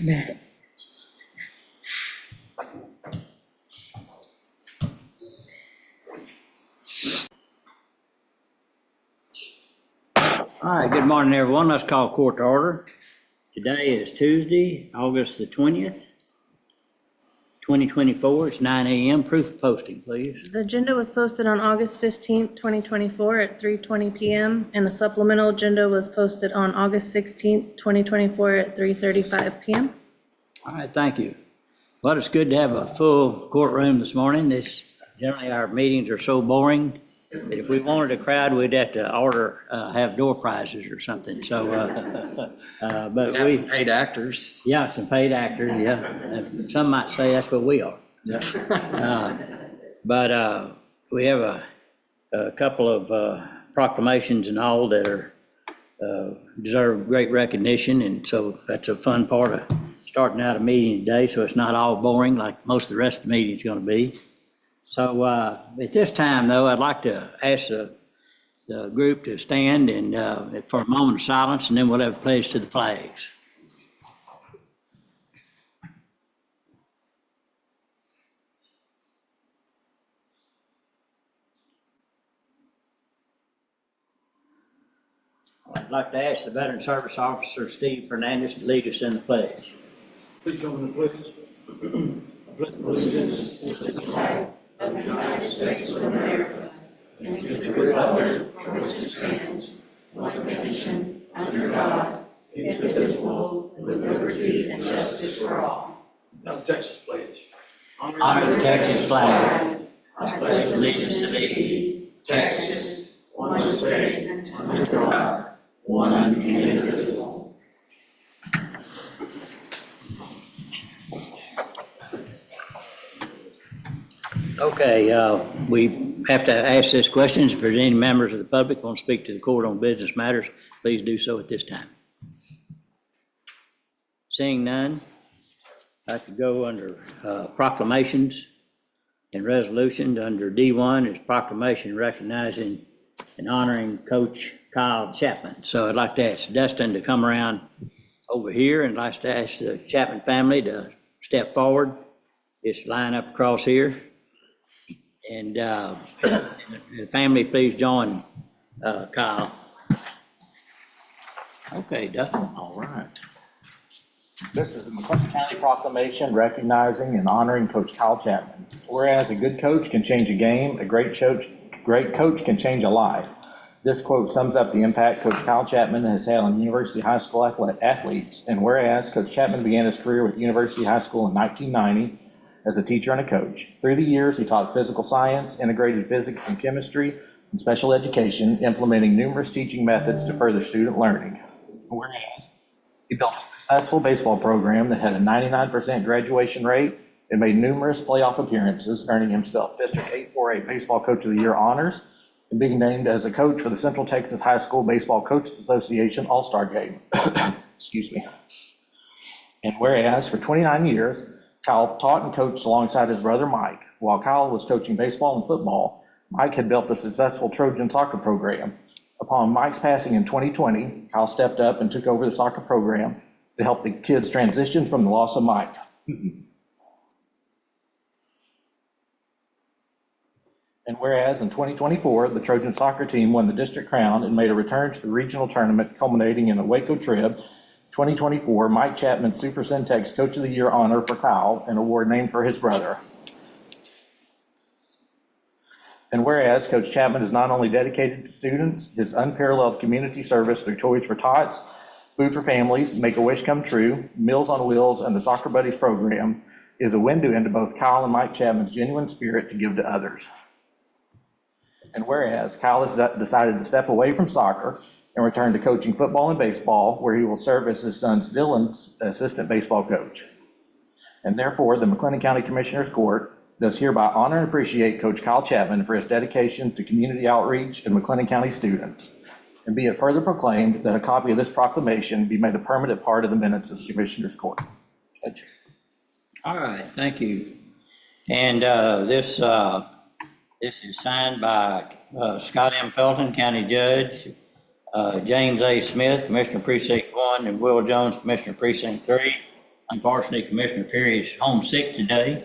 Mess. All right, good morning, everyone. Let's call court to order. Today is Tuesday, August the 20th, 2024. It's 9 a.m. Proof of posting, please. The agenda was posted on August 15th, 2024 at 3:20 PM, and the supplemental agenda was posted on August 16th, 2024 at 3:35 PM. All right, thank you. Well, it's good to have a full courtroom this morning. Generally, our meetings are so boring that if we wanted a crowd, we'd have to have door prizes or something. So, but Have some paid actors. yeah, some paid actors, yeah. Some might say that's what we are. Yeah. But we have a couple of proclamations and all that are deserve great recognition, and so that's a fun part of starting out a meeting today, so it's not all boring like most of the rest of the meeting's going to be. So at this time, though, I'd like to ask the group to stand and for a moment of silence, and then we'll have a pledge to the flags. I'd like to ask the Veteran Service Officer, Steve Fernandez, to lead us in the pledge. Please join the pledge. Pledge allegiance to the flag of the United States of America and to the republic for which it stands, one nation, under God, indivisible, with liberty and justice for all. Now the Texas pledge. Honor the Texas flag. I pledge allegiance to thee, Texas, one state, under God, one and indivisible. Okay, we have to ask this question. If there's any members of the public who want to speak to the court on business matters, please do so at this time. Seeing none, I could go under proclamations and resolutions. Under D1 is proclamation recognizing and honoring Coach Kyle Chapman. So I'd like to ask Dustin to come around over here, and I'd like to ask the Chapman family to step forward. Just line up across here. And the family, please join Kyle. Okay, Dustin. All right. This is the McClellan County proclamation recognizing and honoring Coach Kyle Chapman. Whereas a good coach can change a game, a great coach can change a life. This quote sums up the impact Coach Kyle Chapman has had on University High School athletes. And whereas Coach Chapman began his career with University High School in 1990 as a teacher and a coach. Through the years, he taught physical science, integrated physics and chemistry, and special education, implementing numerous teaching methods to further student learning. Whereas he built a successful baseball program that had a 99% graduation rate and made numerous playoff appearances, earning himself District 848 Baseball Coach of the Year honors and being named as a coach for the Central Texas High School Baseball Coaches Association All-Star Game. Excuse me. And whereas for 29 years, Kyle taught and coached alongside his brother Mike. While Kyle was coaching baseball and football, Mike had built the successful Trojan soccer program. Upon Mike's passing in 2020, Kyle stepped up and took over the soccer program to help the kids transition from the loss of Mike. And whereas in 2024, the Trojan soccer team won the district crown and made a return to the regional tournament, culminating in a Waco trip, 2024 Mike Chapman Super Syntex Coach of the Year honor for Kyle, an award named for his brother. And whereas Coach Chapman is not only dedicated to students, his unparalleled community service through Toys for Tots, Food for Families, Make-A-Wish Come True, Meals on Wheels, and the Soccer Buddies program is a window into both Kyle and Mike Chapman's genuine spirit to give to others. And whereas Kyle has decided to step away from soccer and return to coaching football and baseball, where he will serve as his son Dylan's assistant baseball coach. And therefore, the McLennan County Commissioners Court does hereby honor and appreciate Coach Kyle Chapman for his dedication to community outreach and McLennan County students. And be it further proclaimed that a copy of this proclamation be made a permanent part of the minutes of the Commissioners Court. Judge. All right, thank you. And this is signed by Scott M. Felton, County Judge, James A. Smith, Commissioner Precinct 1, and Will Jones, Commissioner Precinct 3. Unfortunately, Commissioner Perry is home sick today.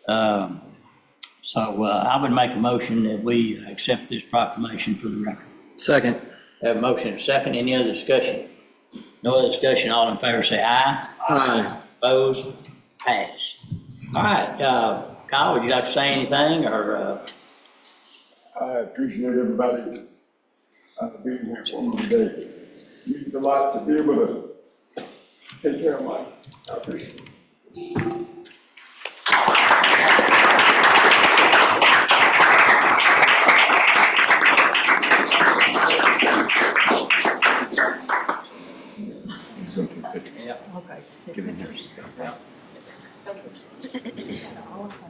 So I would make a motion that we accept this proclamation for the record. Second. Have a motion and a second. Any other discussion? No other discussion. All in favor say aye. Aye. Opposed? Pass. All right, Kyle, would you like to say anything or? I appreciate everybody being here for me today. Means a lot to be able to take care of Mike. I appreciate it.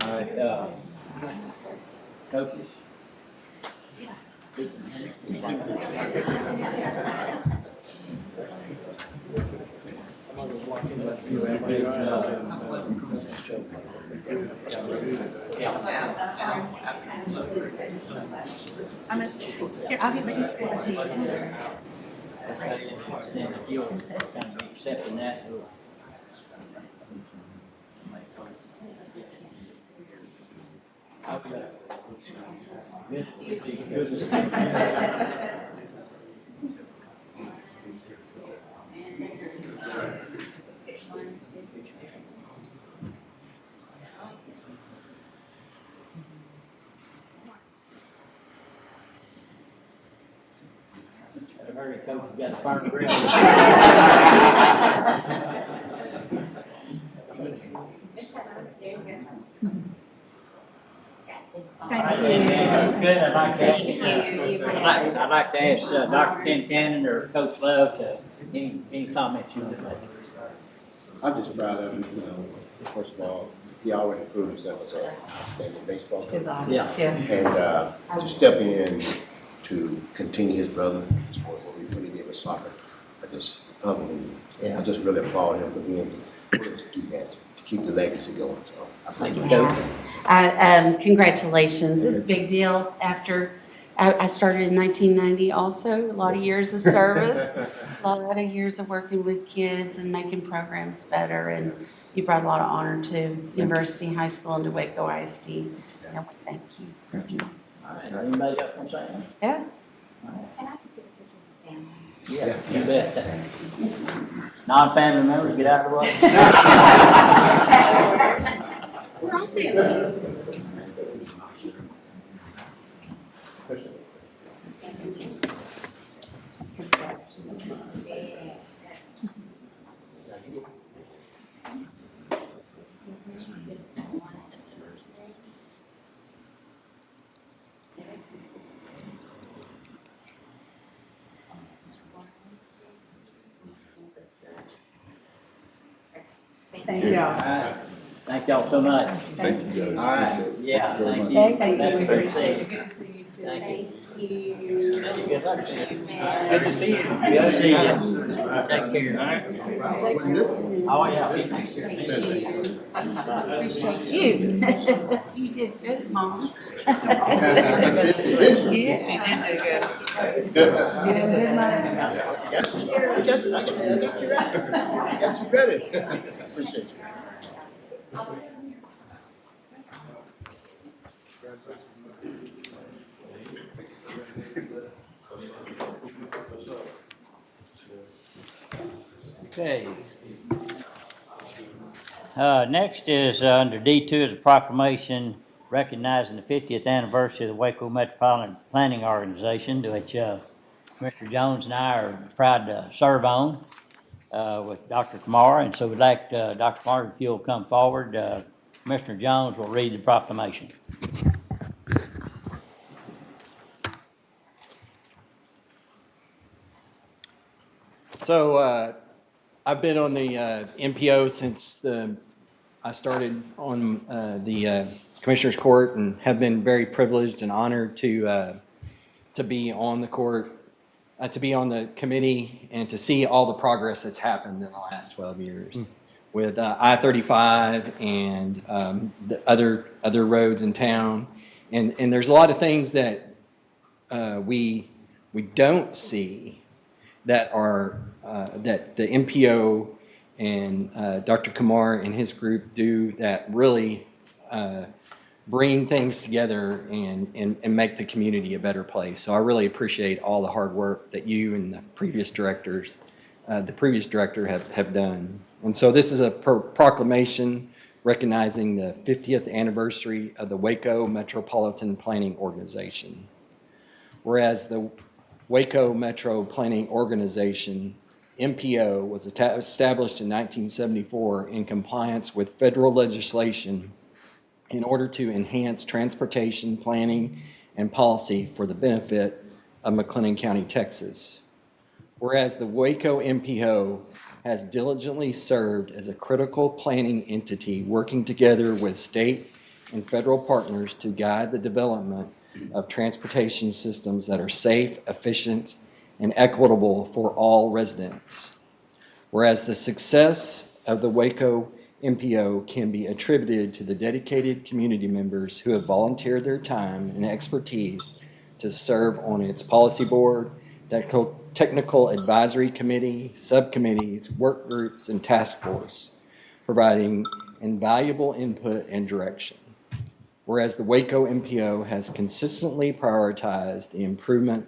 All right, coaches. Accepting that. I heard the coach has got a firm grip. Good, I'd like to ask Dr. Ken Cannon or Coach Love to, any comments you would make? I'm just proud of him, you know, first of all, he always proved himself as an outstanding baseball coach. Yeah. And to step in to continue his brother, as far as what he did with soccer, unbelievable. Yeah. I just really applaud him for being willing to do that, to keep the legacy going, so. I Thank you, appreciate Coach. Congratulations. This is a big deal after, I started in 1990 also, a lot of years of service, a lot of years of working with kids and making programs better. And you brought a lot of honor to University High School and to Waco ISD. And I want to thank you. All right, anybody else want to say anything? Yeah. Can I just get a picture of the family? Yeah, you bet. Non-family members, get out of the way. We're all family. Thank you. All right. Thank y'all so much. Thank you, guys. All right, yeah, thank you. Thank you. That's great to see you. Thank you. Good luck to you. Good to see you. Good to see you. Take care, all right? Oh, yeah. Appreciate you. You did good, Mom. Did You did do good. You did good, Mom. I got you ready. Appreciate you. Okay. Next is under D2 is a proclamation recognizing the 50th anniversary of the Waco Metropolitan Planning Organization, which Mr. Jones and I are proud to serve on with Dr. Kamara. And so we'd like Dr. Kamara, if you'll come forward, Commissioner Jones will read the proclamation. So I've been on the MPO since I started on the Commissioner's Court, and have been very privileged and honored to be on the court, to be on the committee, and to see all the progress that's happened in the last 12 years with I-35 and the other roads in town. And there's a lot of things that we don't see that are that the MPO and Dr. Kumar and his group do that really bring things together and make the community a better place. So I really appreciate all the hard work that you and the previous director have done. And so this is a proclamation recognizing the 50th anniversary of the Waco Metropolitan Planning Organization. Whereas the Waco Metro Planning Organization, MPO, was established in 1974 in compliance with federal legislation in order to enhance transportation planning and policy for the benefit of McLennan County, Texas. Whereas the Waco MPO has diligently served as a critical planning entity working together with state and federal partners to guide the development of transportation systems that are safe, efficient, and equitable for all residents. Whereas the success of the Waco MPO can be attributed to the dedicated community members who have volunteered their time and expertise to serve on its policy board, technical advisory committee, subcommittees, work groups, and task force, providing invaluable input and direction. Whereas the Waco MPO has consistently prioritized the improvement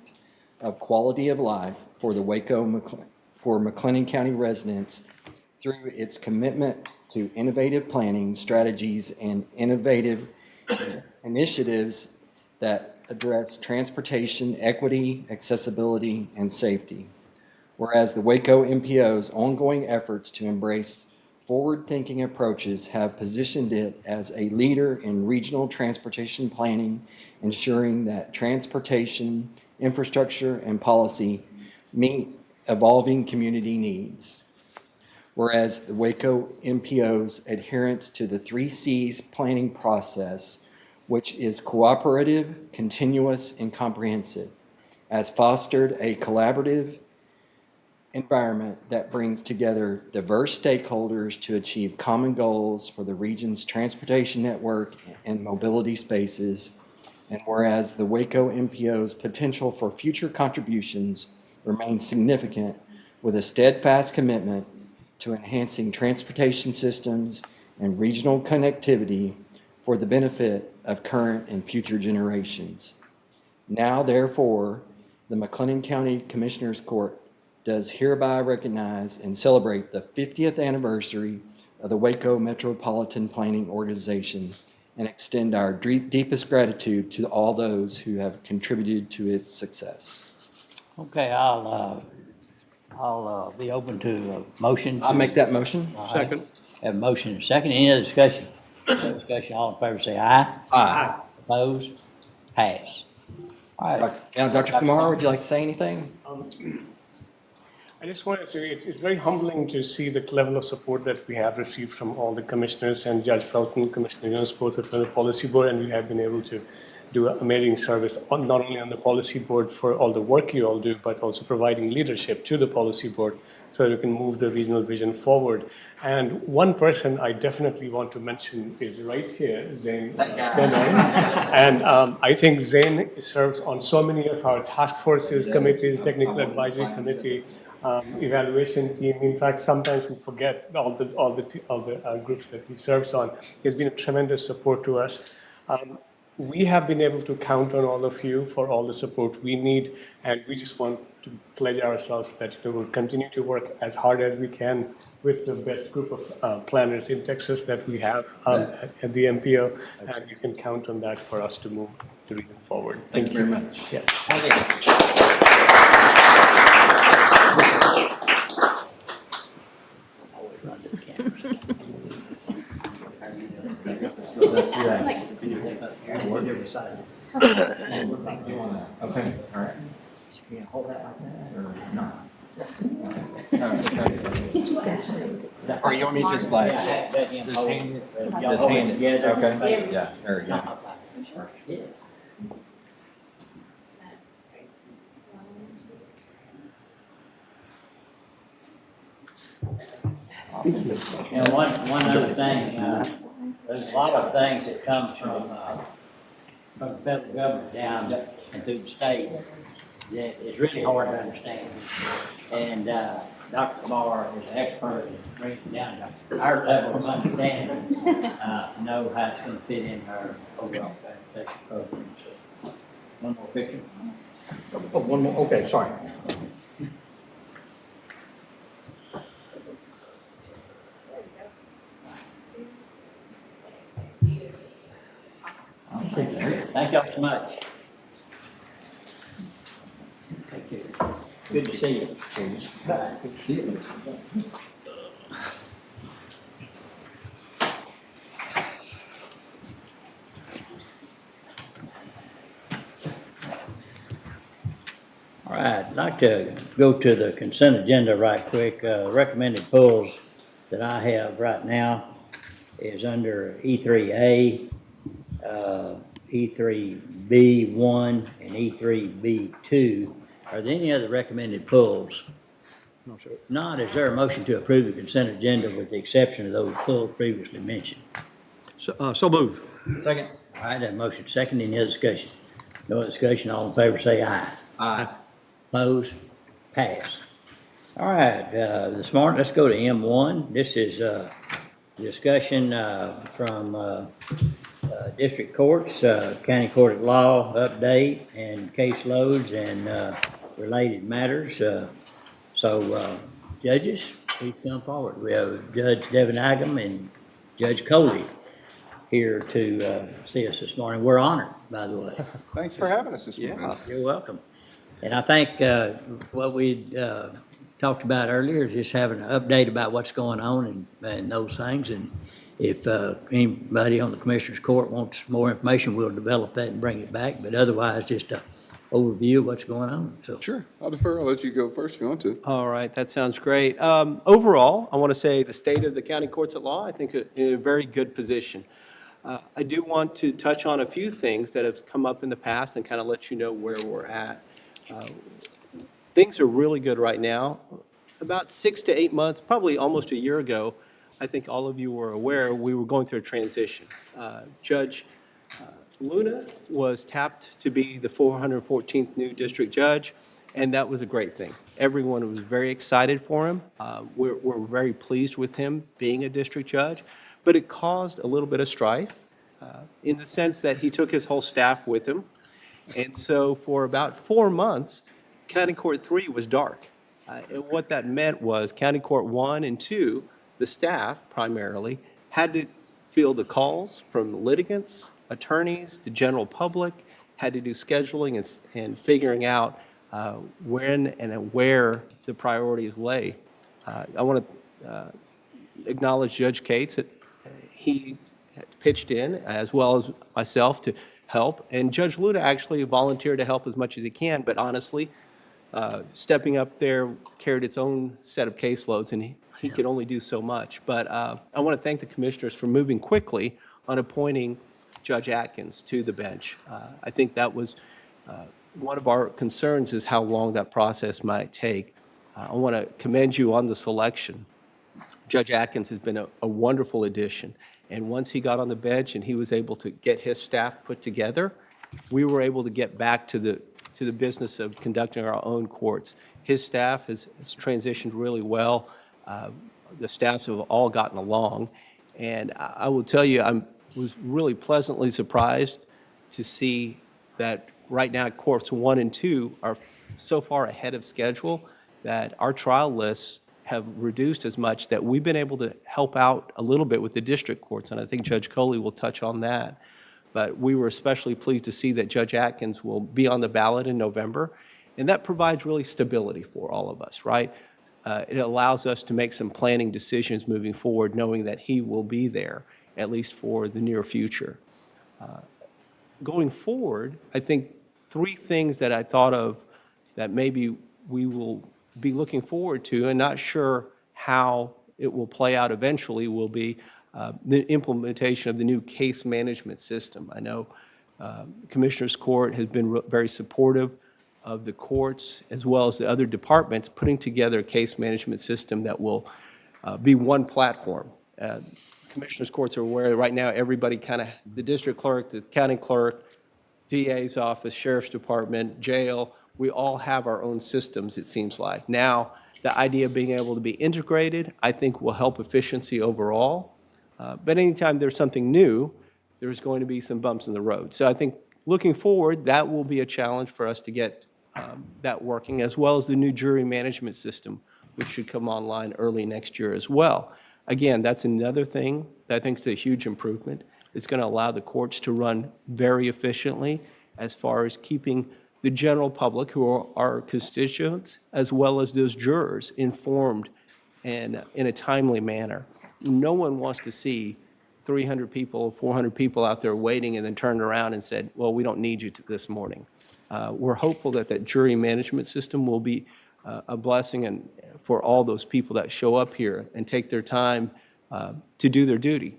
of quality of life for McLennan County residents through its commitment to innovative planning strategies and innovative initiatives that address transportation equity, accessibility, and safety. Whereas the Waco MPO's ongoing efforts to embrace forward-thinking approaches have positioned it as a leader in regional transportation planning, ensuring that transportation, infrastructure, and policy meet evolving community needs. Whereas the Waco MPO's adherence to the 3 C's planning process, which is cooperative, continuous, and comprehensive, has fostered a collaborative environment that brings together diverse stakeholders to achieve common goals for the region's transportation network and mobility spaces. And whereas the Waco MPO's potential for future contributions remains significant, with a steadfast commitment to enhancing transportation systems and regional connectivity for the benefit of current and future generations. Now, therefore, the McLennan County Commissioners Court does hereby recognize and celebrate the 50th anniversary of the Waco Metropolitan Planning Organization and extend our deepest gratitude to all those who have contributed to its success. Okay, I'll be open to a motion. I'll make that motion. Second. Have a motion and a second. Any other discussion? No discussion, all in favor say aye. Aye. Opposed? Pass. All right. Now, Dr. Kumar, would you like to say anything? I just wanted to, it's very humbling to see the level of support that we have received from all the commissioners and Judge Felton, Commissioner Jones, both from the policy board, and we have been able to do an amazing service not only on the policy board for all the work you all do, but also providing leadership to the policy board so that we can move the regional vision forward. And one person I definitely want to mention is right here, Zain Benaim. And I think Zain serves on so many of our task forces, committees, technical advisory committee, evaluation team. In fact, sometimes we forget all the groups that he serves on. He's been a tremendous support to us. We have been able to count on all of you for all the support we need, and we just want to pledge ourselves that we will continue to work as hard as we can with the best group of planners in Texas that we have at the MPO, and you can count on that for us to move the region forward. Thank you very much. Yes. Always run to the cameras. Okay, all right. You can hold that like that or not? Or you want me to just like, just hand it? Just hand it, okay, yeah, there we go. And one other thing, there's a lot of things that comes from the federal government down and through the state that is really hard to understand. And Dr. Lamar is an expert in bringing down our level of understanding, know how it's gonna fit in our overall sanitation program. So, one more picture. Oh, one more, okay, sorry. Thank y'all so much. Take care. Good to see you. Good to see you. All right, I'd like to go to the consent agenda right quick. Recommended pulls that I have right now is under E3A, E3B1, and E3B2. Are there any other recommended pulls? No, sir. If not, is there a motion to approve the consent agenda with the exception of those pulls previously mentioned? So move. Second. All right, that motion second. Any other discussion? No other discussion. All in favor say aye. Aye. Opposed? Pass. All right, this morning, let's go to M1. This is discussion from district courts, county court of law update, and caseloads and related matters. So judges, please come forward. We have Judge Devin Agam and Judge Coley here to see us this morning. We're honored, by the way. Thanks for having us this morning. You're welcome. And I think what we talked about earlier is just having an update about what's going on and those things. And if anybody on the Commissioner's Court wants more information, we'll develop that and bring it back. But otherwise, just an overview of what's going on. So Sure, I'll defer. I'll let you go first if you want to. All right, that sounds great. Overall, I want to say the state of the county courts at law, I think, in a very good position. I do want to touch on a few things that have come up in the past and kind of let you know where we're at. Things are really good right now. About 6 to 8 months, probably almost a year ago, I think all of you were aware, we were going through a transition. Judge Luna was tapped to be the 414th new district judge, and that was a great thing. Everyone was very excited for him. We're very pleased with him being a district judge, but it caused a little bit of strife in the sense that he took his whole staff with him. And so for about 4 months, County Court 3 was dark. And what that meant was County Court 1 and 2, the staff primarily, had to field the calls from litigants, attorneys, the general public, had to do scheduling and figuring out when and where the priorities lay. I want to acknowledge Judge Cates. He pitched in, as well as myself, to help. And Judge Luna actually volunteered to help as much as he can, but honestly, stepping up there carried its own set of caseloads, and he could only do so much. But I want to thank the commissioners for moving quickly on appointing Judge Atkins to the bench. I think that was one of our concerns, is how long that process might take. I want to commend you on the selection. Judge Atkins has been a wonderful addition. And once he got on the bench and he was able to get his staff put together, we were able to get back to the business of conducting our own courts. His staff has transitioned really well. The staffs have all gotten along. And I will tell you, I was really pleasantly surprised to see that right now courts 1 and 2 are so far ahead of schedule that our trial lists have reduced as much that we've been able to help out a little bit with the district courts, and I think Judge Coley will touch on that. But we were especially pleased to see that Judge Atkins will be on the ballot in November, and that provides really stability for all of us, right? It allows us to make some planning decisions moving forward, knowing that he will be there, at least for the near future. Going forward, I think 3 things that I thought of that maybe we will be looking forward to, and not sure how it will play out eventually, will be the implementation of the new case management system. I know Commissioners Court has been very supportive of the courts, as well as the other departments, putting together a case management system that will be one platform. Commissioners Courts are aware right now, everybody kind of, the district clerk, the county clerk, DA's office, sheriff's department, jail, we all have our own systems, it seems like. Now, the idea of being able to be integrated, I think will help efficiency overall. But anytime there's something new, there's going to be some bumps in the road. So I think looking forward, that will be a challenge for us to get that working, as well as the new jury management system, which should come online early next year as well. Again, that's another thing that I think is a huge improvement. It's going to allow the courts to run very efficiently as far as keeping the general public, who are our constituents, as well as those jurors, informed and in a timely manner. No one wants to see 300 people, 400 people out there waiting and then turned around and said, well, we don't need you this morning. We're hopeful that that jury management system will be a blessing and for all those people that show up here and take their time to do their duty.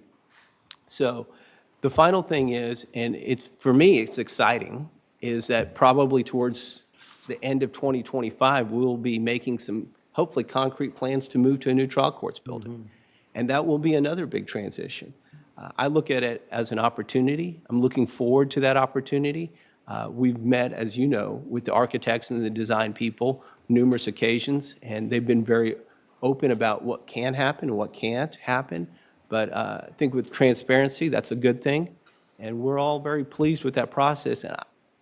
So the final thing is, and it's, for me, it's exciting, is that probably towards the end of 2025, we'll be making some, hopefully, concrete plans to move to a new trial courts building. And that will be another big transition. I look at it as an opportunity. I'm looking forward to that opportunity. We've met, as you know, with the architects and the design people numerous occasions, and they've been very open about what can happen and what can't happen. But I think with transparency, that's a good thing. And we're all very pleased with that process. And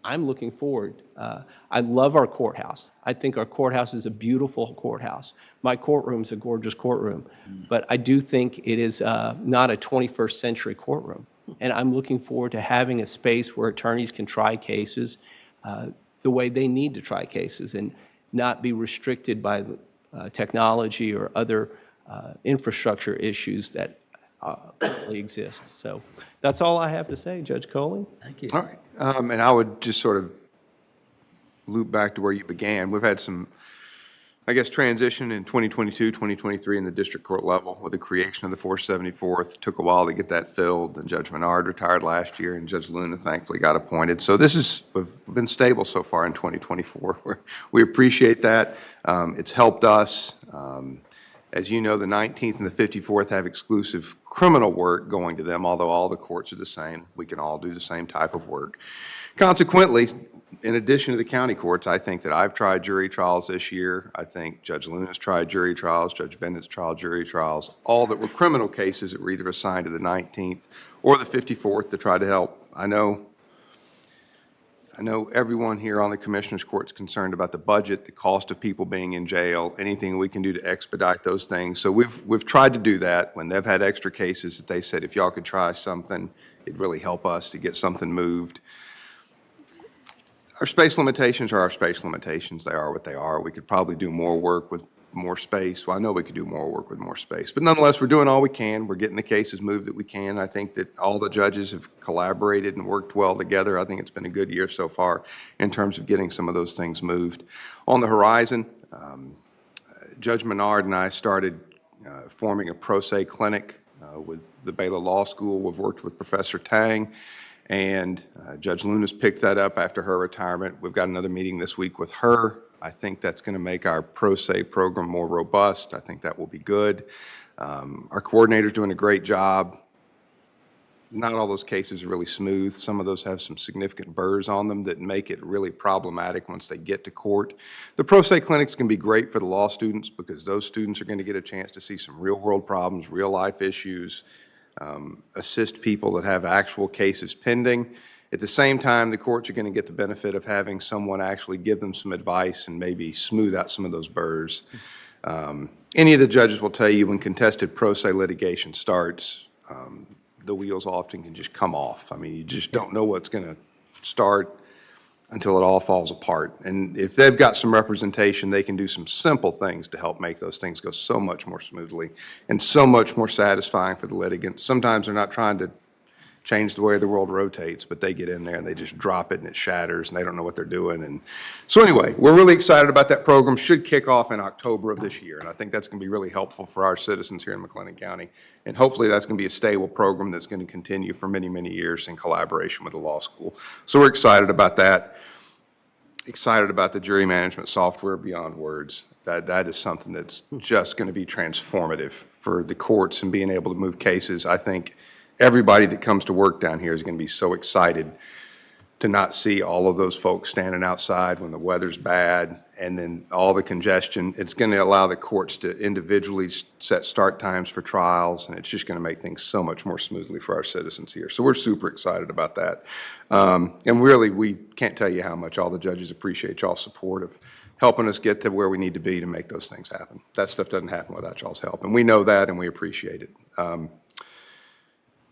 I'm looking forward. I love our courthouse. I think our courthouse is a beautiful courthouse. My courtroom's a gorgeous courtroom, but I do think it is not a 21st century courtroom. And I'm looking forward to having a space where attorneys can try cases the way they need to try cases and not be restricted by technology or other infrastructure issues that currently exist. So that's all I have to say, Judge Coley. Thank you. All right. And I would just sort of loop back to where you began. We've had some, I guess, transition in 2022, 2023 in the district court level with the creation of the 474th. Took a while to get that filled, and Judge Menard retired last year, and Judge Luna thankfully got appointed. So this is, we've been stable so far in 2024. We appreciate that. It's helped us. As you know, the 19th and the 54th have exclusive criminal work going to them, although all the courts are the same. We can all do the same type of work. Consequently, in addition to the county courts, I think that I've tried jury trials this year. I think Judge Luna's tried jury trials, Judge Bennett's tried jury trials, all that were criminal cases that were either assigned to the 19th or the 54th to try to help. I know everyone here on the Commissioners Court is concerned about the budget, the cost of people being in jail, anything we can do to expedite those things. So we've tried to do that. When they've had extra cases that they said, if y'all could try something, it'd really help us to get something moved. Our space limitations are our space limitations. They are what they are. We could probably do more work with more space. Well, I know we could do more work with more space, but nonetheless, we're doing all we can. We're getting the cases moved that we can. I think that all the judges have collaborated and worked well together. I think it's been a good year so far in terms of getting some of those things moved. On the horizon, Judge Menard and I started forming a pro se clinic with the Baylor Law School. We've worked with Professor Tang, and Judge Luna's picked that up after her retirement. We've got another meeting this week with her. I think that's going to make our pro se program more robust. I think that will be good. Our coordinator's doing a great job. Not all those cases are really smooth. Some of those have some significant burrs on them that make it really problematic once they get to court. The pro se clinics can be great for the law students because those students are going to get a chance to see some real world problems, real life issues, assist people that have actual cases pending. At the same time, the courts are going to get the benefit of having someone actually give them some advice and maybe smooth out some of those burrs. Any of the judges will tell you when contested pro se litigation starts, the wheels often can just come off. I mean, you just don't know what's going to start until it all falls apart. And if they've got some representation, they can do some simple things to help make those things go so much more smoothly and so much more satisfying for the litigant. Sometimes they're not trying to change the way the world rotates, but they get in there and they just drop it and it shatters and they don't know what they're doing. And so anyway, we're really excited about that program. Should kick off in October of this year, and I think that's going to be really helpful for our citizens here in McLennan County. And hopefully that's going to be a stable program that's going to continue for many, many years in collaboration with the law school. So we're excited about that. Excited about the jury management software beyond words. That is something that's just going to be transformative for the courts and being able to move cases. I think everybody that comes to work down here is going to be so excited to not see all of those folks standing outside when the weather's bad, and then all the congestion. It's going to allow the courts to individually set start times for trials, and it's just going to make things so much more smoothly for our citizens here. So we're super excited about that. And really, we can't tell you how much all the judges appreciate y'all's support of helping us get to where we need to be to make those things happen. That stuff doesn't happen without y'all's help, and we know that, and we appreciate it.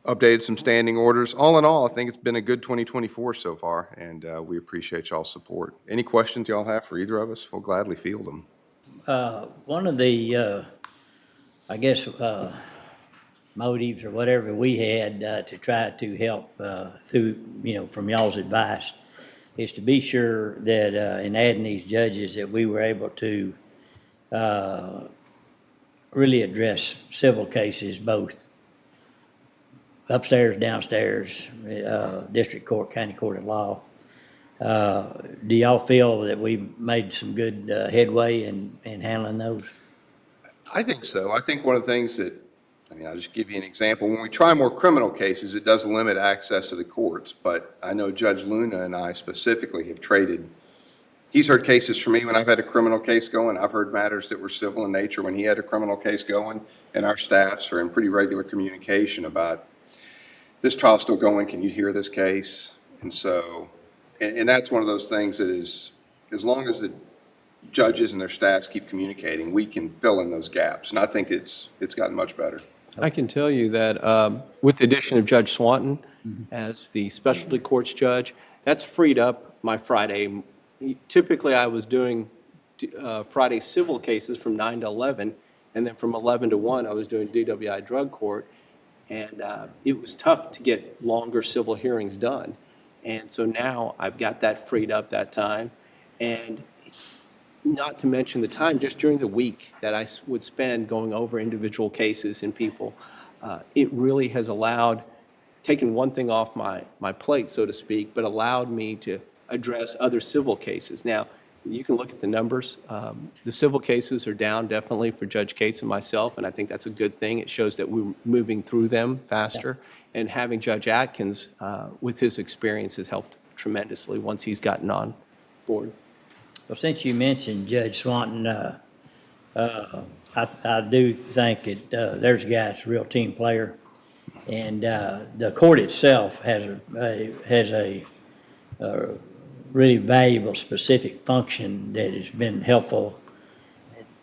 Updated some standing orders. All in all, I think it's been a good 2024 so far, and we appreciate y'all's support. Any questions y'all have for either of us, we'll gladly field them. One of the, I guess, motives or whatever we had to try to help through, from y'all's advice, is to be sure that in adding these judges that we were able to really address civil cases, both upstairs, downstairs, district court, county court of law. Do y'all feel that we made some good headway in handling those? I think so. I think one of the things that, I'll just give you an example. When we try more criminal cases, it does limit access to the courts, but I know Judge Luna and I specifically have traded. He's heard cases from me when I've had a criminal case going. I've heard matters that were civil in nature when he had a criminal case going, and our staffs are in pretty regular communication about, this trial's still going, can you hear this case? And so, and that's one of those things that is, as long as the judges and their staffs keep communicating, we can fill in those gaps. And I think it's gotten much better. I can tell you that with the addition of Judge Swanton as the specialty courts judge, that's freed up my Friday. Typically, I was doing Friday civil cases from 9 to 11, and then from 11 to 1, I was doing DWI drug court. And it was tough to get longer civil hearings done. And so now I've got that freed up that time. And not to mention the time just during the week that I would spend going over individual cases and people. It really has allowed, taken one thing off my plate, so to speak, but allowed me to address other civil cases. Now, you can look at the numbers. The civil cases are down definitely for Judge Cates and myself, and I think that's a good thing. It shows that we're moving through them faster. Yeah. And having Judge Atkins, with his experience, has helped tremendously once he's gotten on board. Well, since you mentioned Judge Swanton, I do think that there's a guy that's a real team player. And the court itself has a really valuable specific function that has been helpful.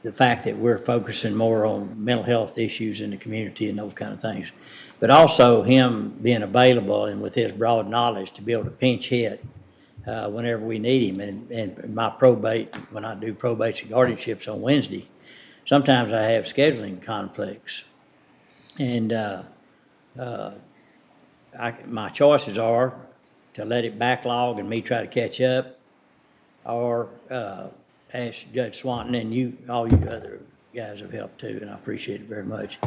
The fact that we're focusing more on mental health issues in the community and those kind of things. But also him being available and with his broad knowledge to be able to pinch hit whenever we need him. And my probate, when I do probates and guardianships on Wednesday, sometimes I have scheduling conflicts. And my choices are to let it backlog and me try to catch up, or ask Judge Swanton, and all you other guys have helped too, and I appreciate it very much.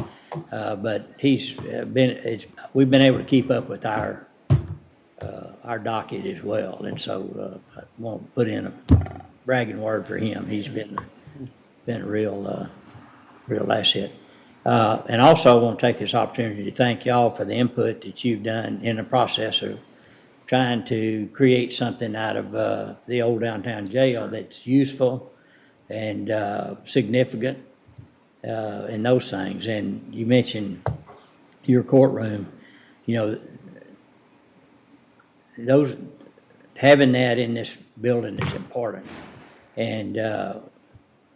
But we've been able to keep up with our docket as well, and so I want to put in a bragging word for him. He's been a real asset. And also I want to take this opportunity to thank y'all for the input that you've done in the process of trying to create something out of the old downtown jail that's useful and significant and those things. And you mentioned your courtroom, having that in this building is important. And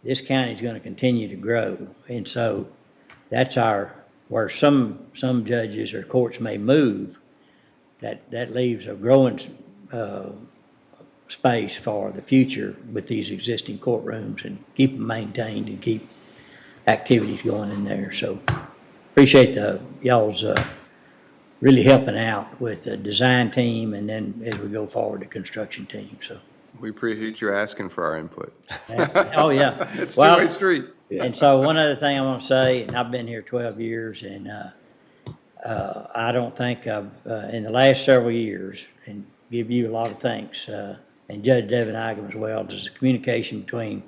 this county is going to continue to grow. And so that's where some judges or courts may move, that leaves a growing space for the future with these existing courtrooms, and keep them maintained and keep activities going in there. So appreciate y'all's really helping out with the design team, and then as we go forward, the construction team. So We appreciate you asking for our input. oh yeah, It's a two-way street. And so one other thing I want to say, and I've been here 12 years, and I don't think I've, in the last several years, and give you a lot of thanks, and Judge Devin Igam as well, just the communication between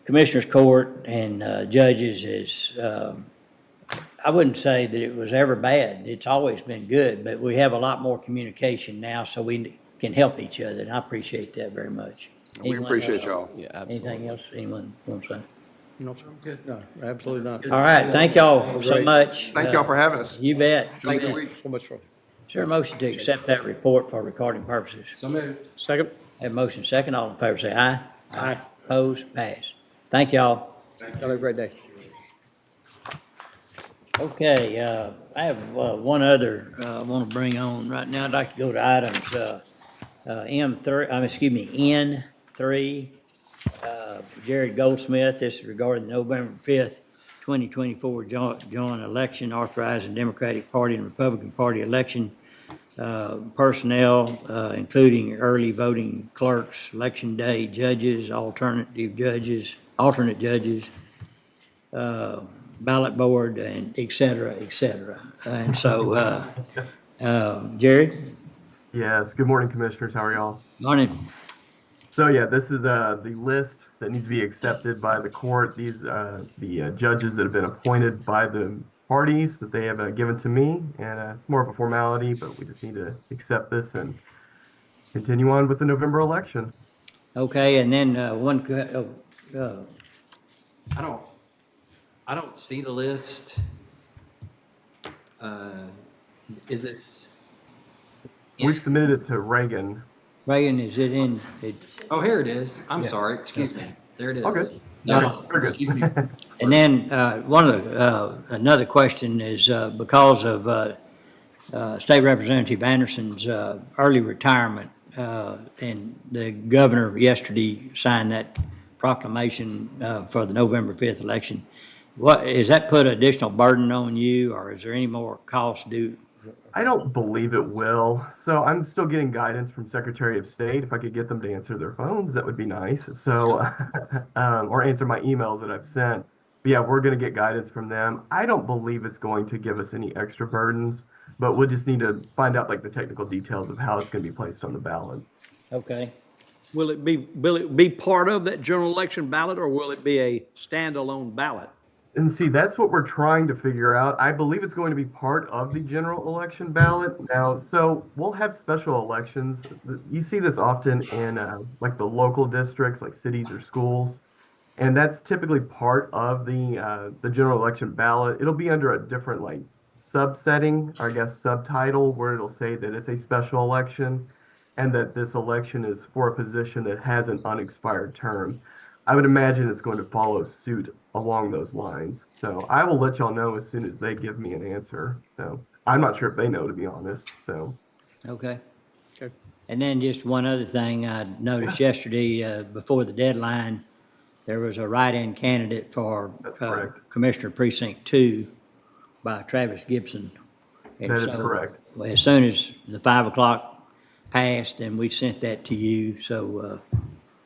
Commissioners Court and judges is, I wouldn't say that it was ever bad. It's always been good, but we have a lot more communication now, so we can help each other, and I appreciate that very much. We Anyone appreciate else? y'all. Yeah, absolutely. Anything else anyone wants to say? No, sir, I'm good. No, absolutely not. All right, thank y'all so much. Thank y'all for having us. You bet. Thank You you. bet. So much for. Is there a motion to accept that report for recording purposes? So moved. Second. Have a motion second, all in favor say aye. Aye. Opposed, pass. Thank y'all. Y'all have a great day. Okay, I have one other I want to bring on right now. I'd like to go to items N3, Jared Goldsmith. This is regarding the November 5th, 2024 joint election, authorizing Democratic Party and Republican Party election personnel, including early voting clerks, election day judges, alternate judges, ballot board, and et cetera, et cetera. And so, Jared, Yes, good morning, Commissioners. How are y'all? morning. So yeah, this is the list that needs to be accepted by the court. These the judges that have been appointed by the parties that they have given to me, and it's more of a formality, but we just need to accept this and continue on with the November election. Okay, and then I don't see the list. Is this? We've submitted it to Reagan. Reagan, is it in? Oh, here it is. I'm sorry. Excuse me. There it is. Okay. No, Very good. excuse me. And then one of the, another question is because of State Representative Anderson's early retirement, and the governor yesterday signed that proclamation for the November 5th election. What, is that put additional burden on you, or is there any more cost due? I don't believe it will. So I'm still getting guidance from Secretary of State. If I could get them to answer their phones, that would be nice. So, or answer my emails that I've sent. But yeah, we're going to get guidance from them. I don't believe it's going to give us any extra burdens, but we'll just need to find out like the technical details of how it's going to be placed on the ballot. Okay. Will it be part of that general election ballot, or will it be a standalone ballot? And see, that's what we're trying to figure out. I believe it's going to be part of the general election ballot now. So we'll have special elections. You see this often in like the local districts, like cities or schools, and that's typically part of the general election ballot. It'll be under a different like subsetting, or I guess subtitle, where it'll say that it's a special election, and that this election is for a position that has an unexpired term. I would imagine it's going to follow suit along those lines. So I will let y'all know as soon as they give me an answer. So I'm not sure if they know, to be honest. So Okay. Okay. And then just one other thing I noticed yesterday, before the deadline, there was a write-in candidate for That's correct. Commissioner Precinct 2 by Travis Gibson. And That is so, correct. As soon as the 5 o'clock passed, and we sent that to you, so,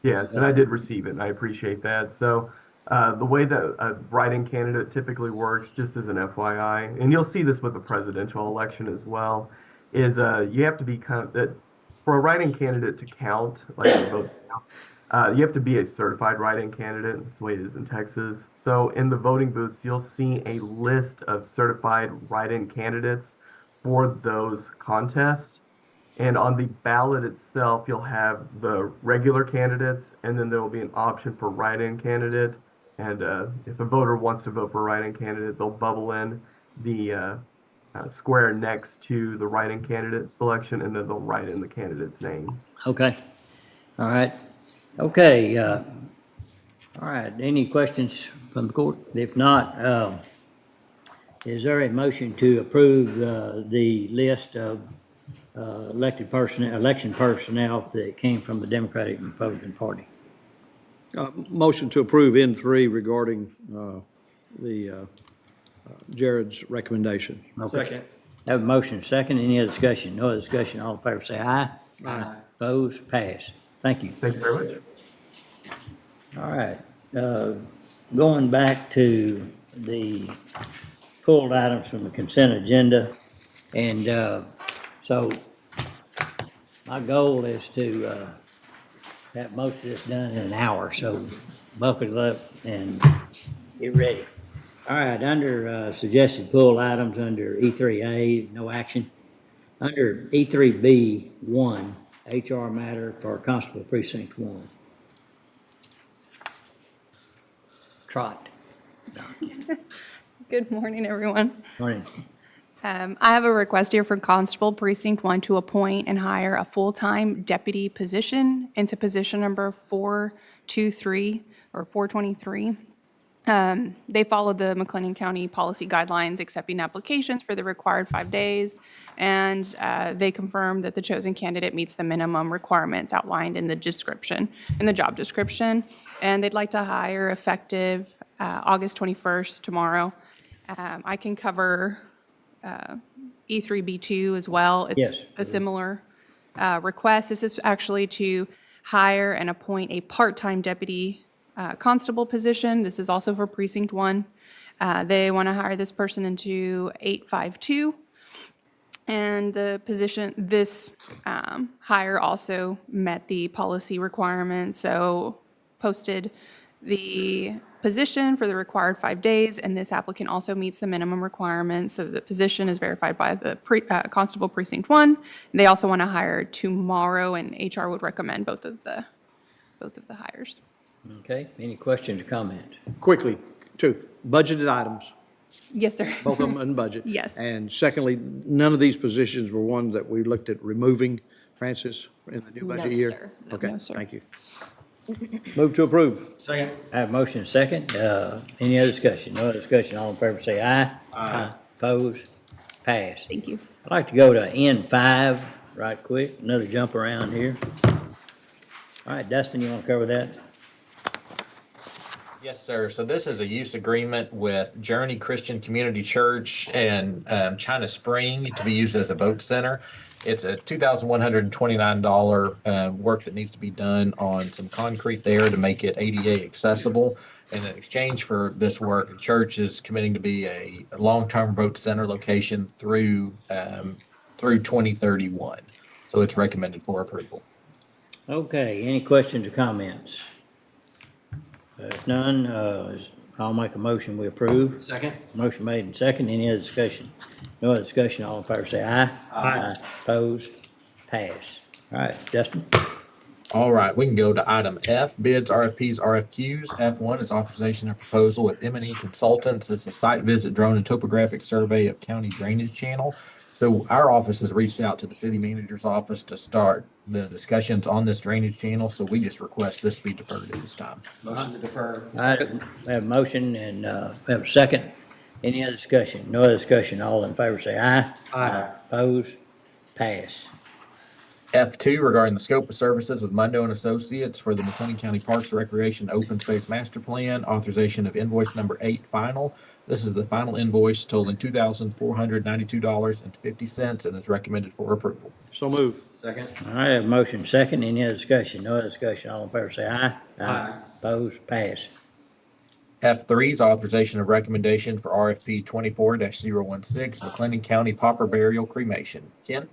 yes, and I did receive it, and I appreciate that. So the way that a write-in candidate typically works, just as an FYI, and you'll see this with the presidential election as well, is you have to be for a write-in candidate to count, like a vote count, you have to be a certified write-in candidate. That's the way it is in Texas. So in the voting booths, you'll see a list of certified write-in candidates for those contests. And on the ballot itself, you'll have the regular candidates, and then there will be an option for write-in candidate. And if a voter wants to vote for a write-in candidate, they'll bubble in the square next to the write-in candidate selection, and then they'll write in the candidate's name. okay. All right. Okay. All right. Any questions from the court? If not, is there a motion to approve the list of election personnel that came from the Democratic and Republican Party? Motion to approve N3 regarding Jared's recommendation. Second. Have a motion second. Any other discussion? No other discussion. All in favor say aye. Aye. Opposed? Pass. Thank you. Thank you very much. All right. Going back to the pulled items from the consent agenda. And so my goal is to have most of this done in an hour. So buckle up and get ready. All right, under suggested pull items under E3A, no action. Under E3B1, HR matter for Constable Precinct 1. Trot. Good morning, everyone. Morning. I have a request here for Constable Precinct 1 to appoint and hire a full-time deputy position into position number 423 or 423. They follow the McLennan County policy guidelines, accepting applications for the required 5 days, and they confirm that the chosen candidate meets the minimum requirements outlined in the description, in the job description. And they'd like to hire effective August 21st, tomorrow. I can cover E3B2 as well. Yes. It's a similar request. This is actually to hire and appoint a part-time deputy constable position. This is also for Precinct 1. They want to hire this person into 852. And the position, this hire also met the policy requirements, so posted the position for the required 5 days, and this applicant also meets the minimum requirements, so the position is verified by the Constable Precinct 1. They also want to hire tomorrow, and HR would recommend both of the hires. Okay, any questions or comments? Quickly, two, budgeted items, Yes, sir. both of them in budget. Yes. And secondly, none of these positions were ones that we looked at removing, Francis, in the new budget No, year? sir. No, Okay, no, sir. thank you. Move to approve. Second. I have a motion and a second. Any other discussion? No other discussion. All in favor say aye. Aye. Opposed? Passed. Thank you. I'd like to go to N5 right quick, another jump around here. All right, Dustin, you want to cover that? Yes, sir. So this is a use agreement with Journey Christian Community Church in China Spring to be used as a boat center. It's a $2,129 work that needs to be done on some concrete there to make it ADA accessible. And in exchange for this work, the church is committing to be a long-term boat center location through 2031. So it's recommended for approval. Okay, any questions or comments? If none, I'll make a motion, we approve. Second. Motion made and second, any other discussion? No other discussion, all in favor say aye. Aye. Opposed? Pass. All right, Justin? All right, we can go to item F, bids, RFPs, RFQs. F1 is authorization of proposal with M&E Consultants. It's a site visit drone and topographic survey of county drainage channel. So our office has reached out to the city manager's office to start the discussions on this drainage channel. So we just request this be deferred at this time. Motion to defer. All right, we have a motion and we have a second. Any other discussion? No other discussion, all in favor say aye. Aye. Opposed? Pass. F2 regarding the scope of services with Mundo and Associates for the McLennan County Parks and Recreation Open Space Master Plan, authorization of invoice number 8 final. This is the final invoice totaling $2,492.50 and is recommended for approval. So move. Second. All right, I have a motion second. Any other discussion? No other discussion, all in favor say aye. Aye. Opposed? Pass. F3 is authorization of recommendation for RFP 24-016, McLennan County Pauper Burial Cremation. Ken?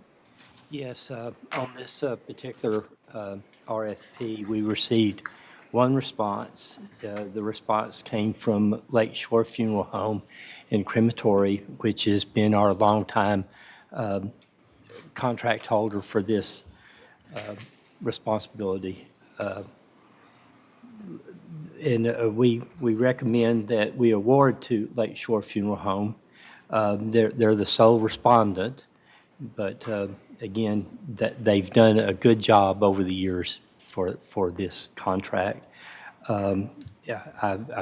Yes, on this particular RFP, we received one response. The response came from Lake Shore Funeral Home and Crematory, which has been our longtime contract holder for this responsibility. And we recommend that we award to Lake Shore Funeral Home. They're the sole respondent, but again, that they've done a good job over the years for this contract. I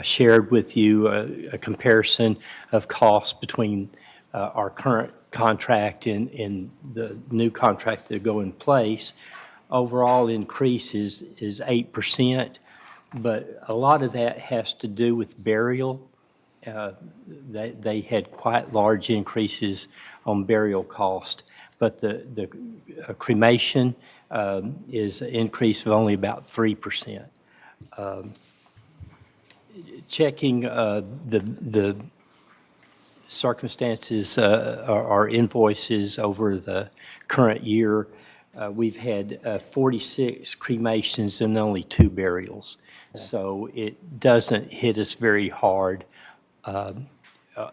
shared with you a comparison of costs between our current contract and the new contract that go in place. Overall increase is 8%, but a lot of that has to do with burial. They had quite large increases on burial cost. But the cremation is an increase of only about 3%. Checking the circumstances, our invoices over the current year, we've had 46 cremations and only 2 burials. So it doesn't hit us very hard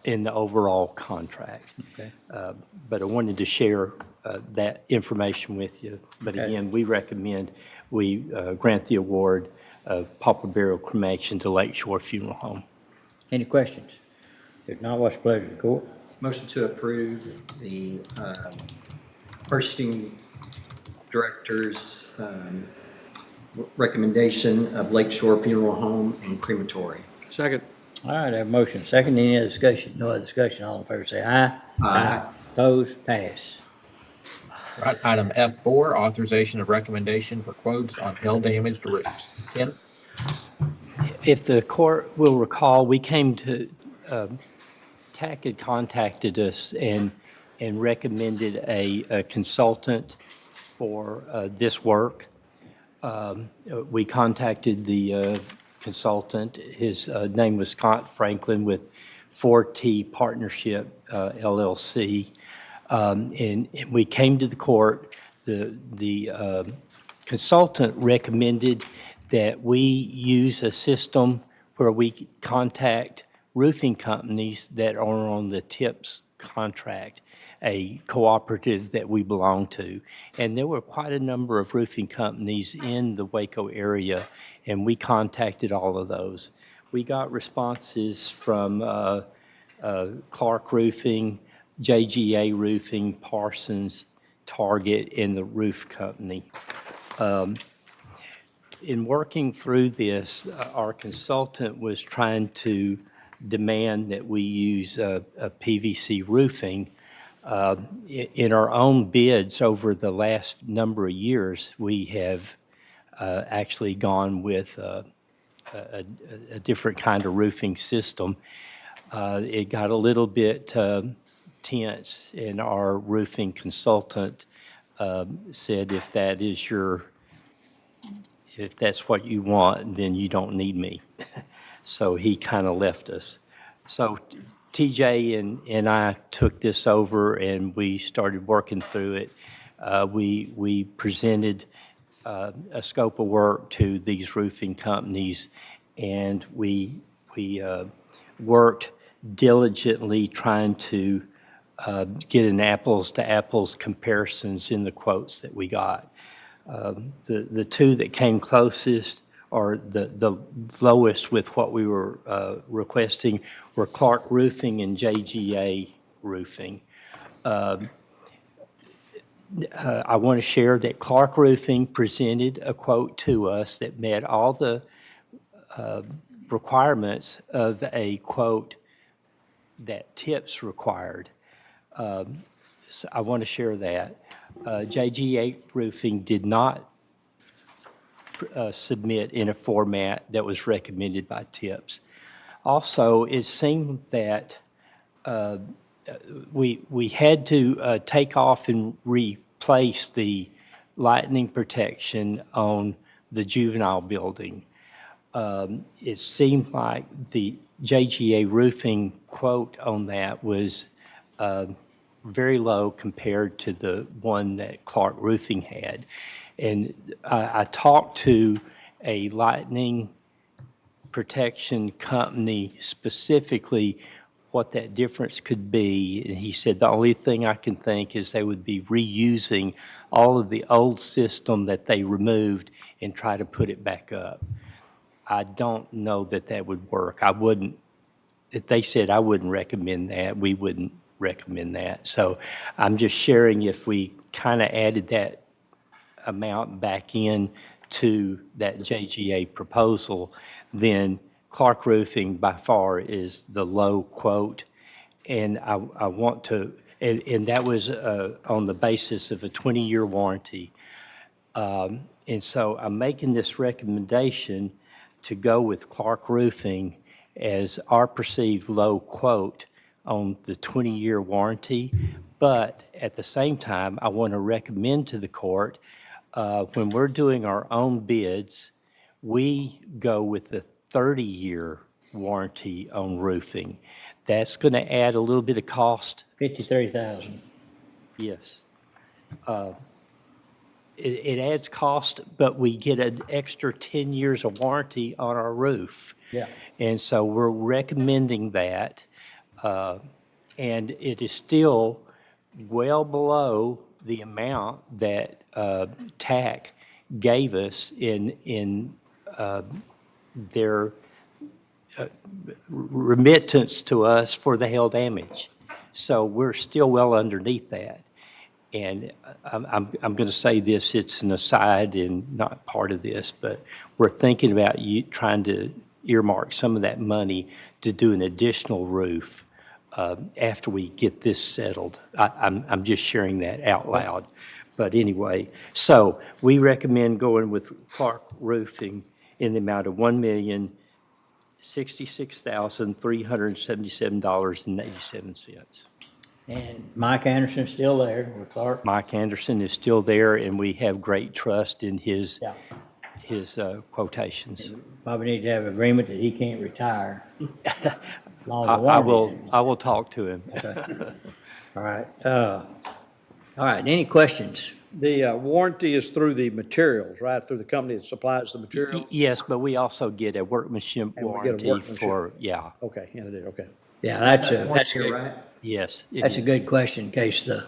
in the overall contract. Okay. But I wanted to share that information with you. But Okay. again, we recommend we grant the award of pauper burial cremation to Lakeshore Funeral Home. Any questions? If not, what's the pleasure of the court? Motion to approve the purchasing director's recommendation of Lakeshore Funeral Home and Crematory. Second. All right, I have a motion. Second, any other discussion? No other discussion. All in favor say aye. Aye. Opposed? Pass. Right, item F4, authorization of recommendation for quotes on hail-damaged roofs. Ken? If the court will recall, we came to, TAC had contacted us and recommended a consultant for this work. We contacted the consultant. His name was Scott Franklin with 4T Partnership LLC. And we came to the court. The consultant recommended that we use a system where we contact roofing companies that are on the TIPS contract, a cooperative that we belong to. And there were quite a number of roofing companies in the Waco area, and we contacted all of those. We got responses from Clark Roofing, JGA Roofing, Parsons, Target, and the roof company. In working through this, our consultant was trying to demand that we use a PVC roofing. In our own bids over the last number of years, we have actually gone with a different kind of roofing system. It got a little bit tense, and our roofing consultant said, if that's what you want, then you don't need me. So he kind of left us. So TJ and I took this over, and we started working through it. We presented a scope of work to these roofing companies, and we worked diligently trying to get an apples-to-apples comparisons in the quotes that we got. The two that came closest, or the lowest with what we were requesting, were Clark Roofing and JGA Roofing. I want to share that Clark Roofing presented a quote to us that met all the requirements of a quote that TIPS required. So I want to share that. JGA Roofing did not submit in a format that was recommended by TIPS. Also, it seemed that we had to take off and replace the lightning protection on the juvenile building. It seemed like the JGA Roofing quote on that was very low compared to the one that Clark Roofing had. And I talked to a lightning protection company specifically what that difference could be. And he said, the only thing I can think is they would be reusing all of the old system that they removed and try to put it back up. I don't know that that would work. I wouldn't, if they said I wouldn't recommend that, we wouldn't recommend that. So I'm just sharing, if we kind of added that amount back in to that JGA proposal, then Clark Roofing by far is the low quote. And I want to, and that was on the basis of a 20-year warranty. And so I'm making this recommendation to go with Clark Roofing as our perceived low quote on the 20-year warranty. But at the same time, I want to recommend to the court, when we're doing our own bids, we go with the 30-year warranty on roofing. That's going to add a little bit of cost. $53,000. Yes. It adds cost, but we get an extra 10 years of warranty on our roof. Yeah. And so we're recommending that. And it is still well below the amount that TAC gave us in their remittance to us for the hail damage. So we're still well underneath that. And I'm going to say this, it's an aside and not part of this, but we're thinking about trying to earmark some of that money to do an additional roof after we get this settled. I'm just sharing that out loud. But anyway, so we recommend going with Clark Roofing in the amount of $1,066,377.87. And Mike Anderson's still there with Clark? Mike Anderson is still there, and we have great trust in his quotations. Probably need to have an agreement that he can't retire. As long as the warranty's in. I will talk to him. Okay. All right. All right, any questions? The warranty is through the materials, right? Through the company that supplies the materials? Yes, but we also get a workmanship And we get a warranty workmanship. for, yeah. Okay, yeah, they did, okay. Yeah, that's a good, Yes. it that's a is. good question in case the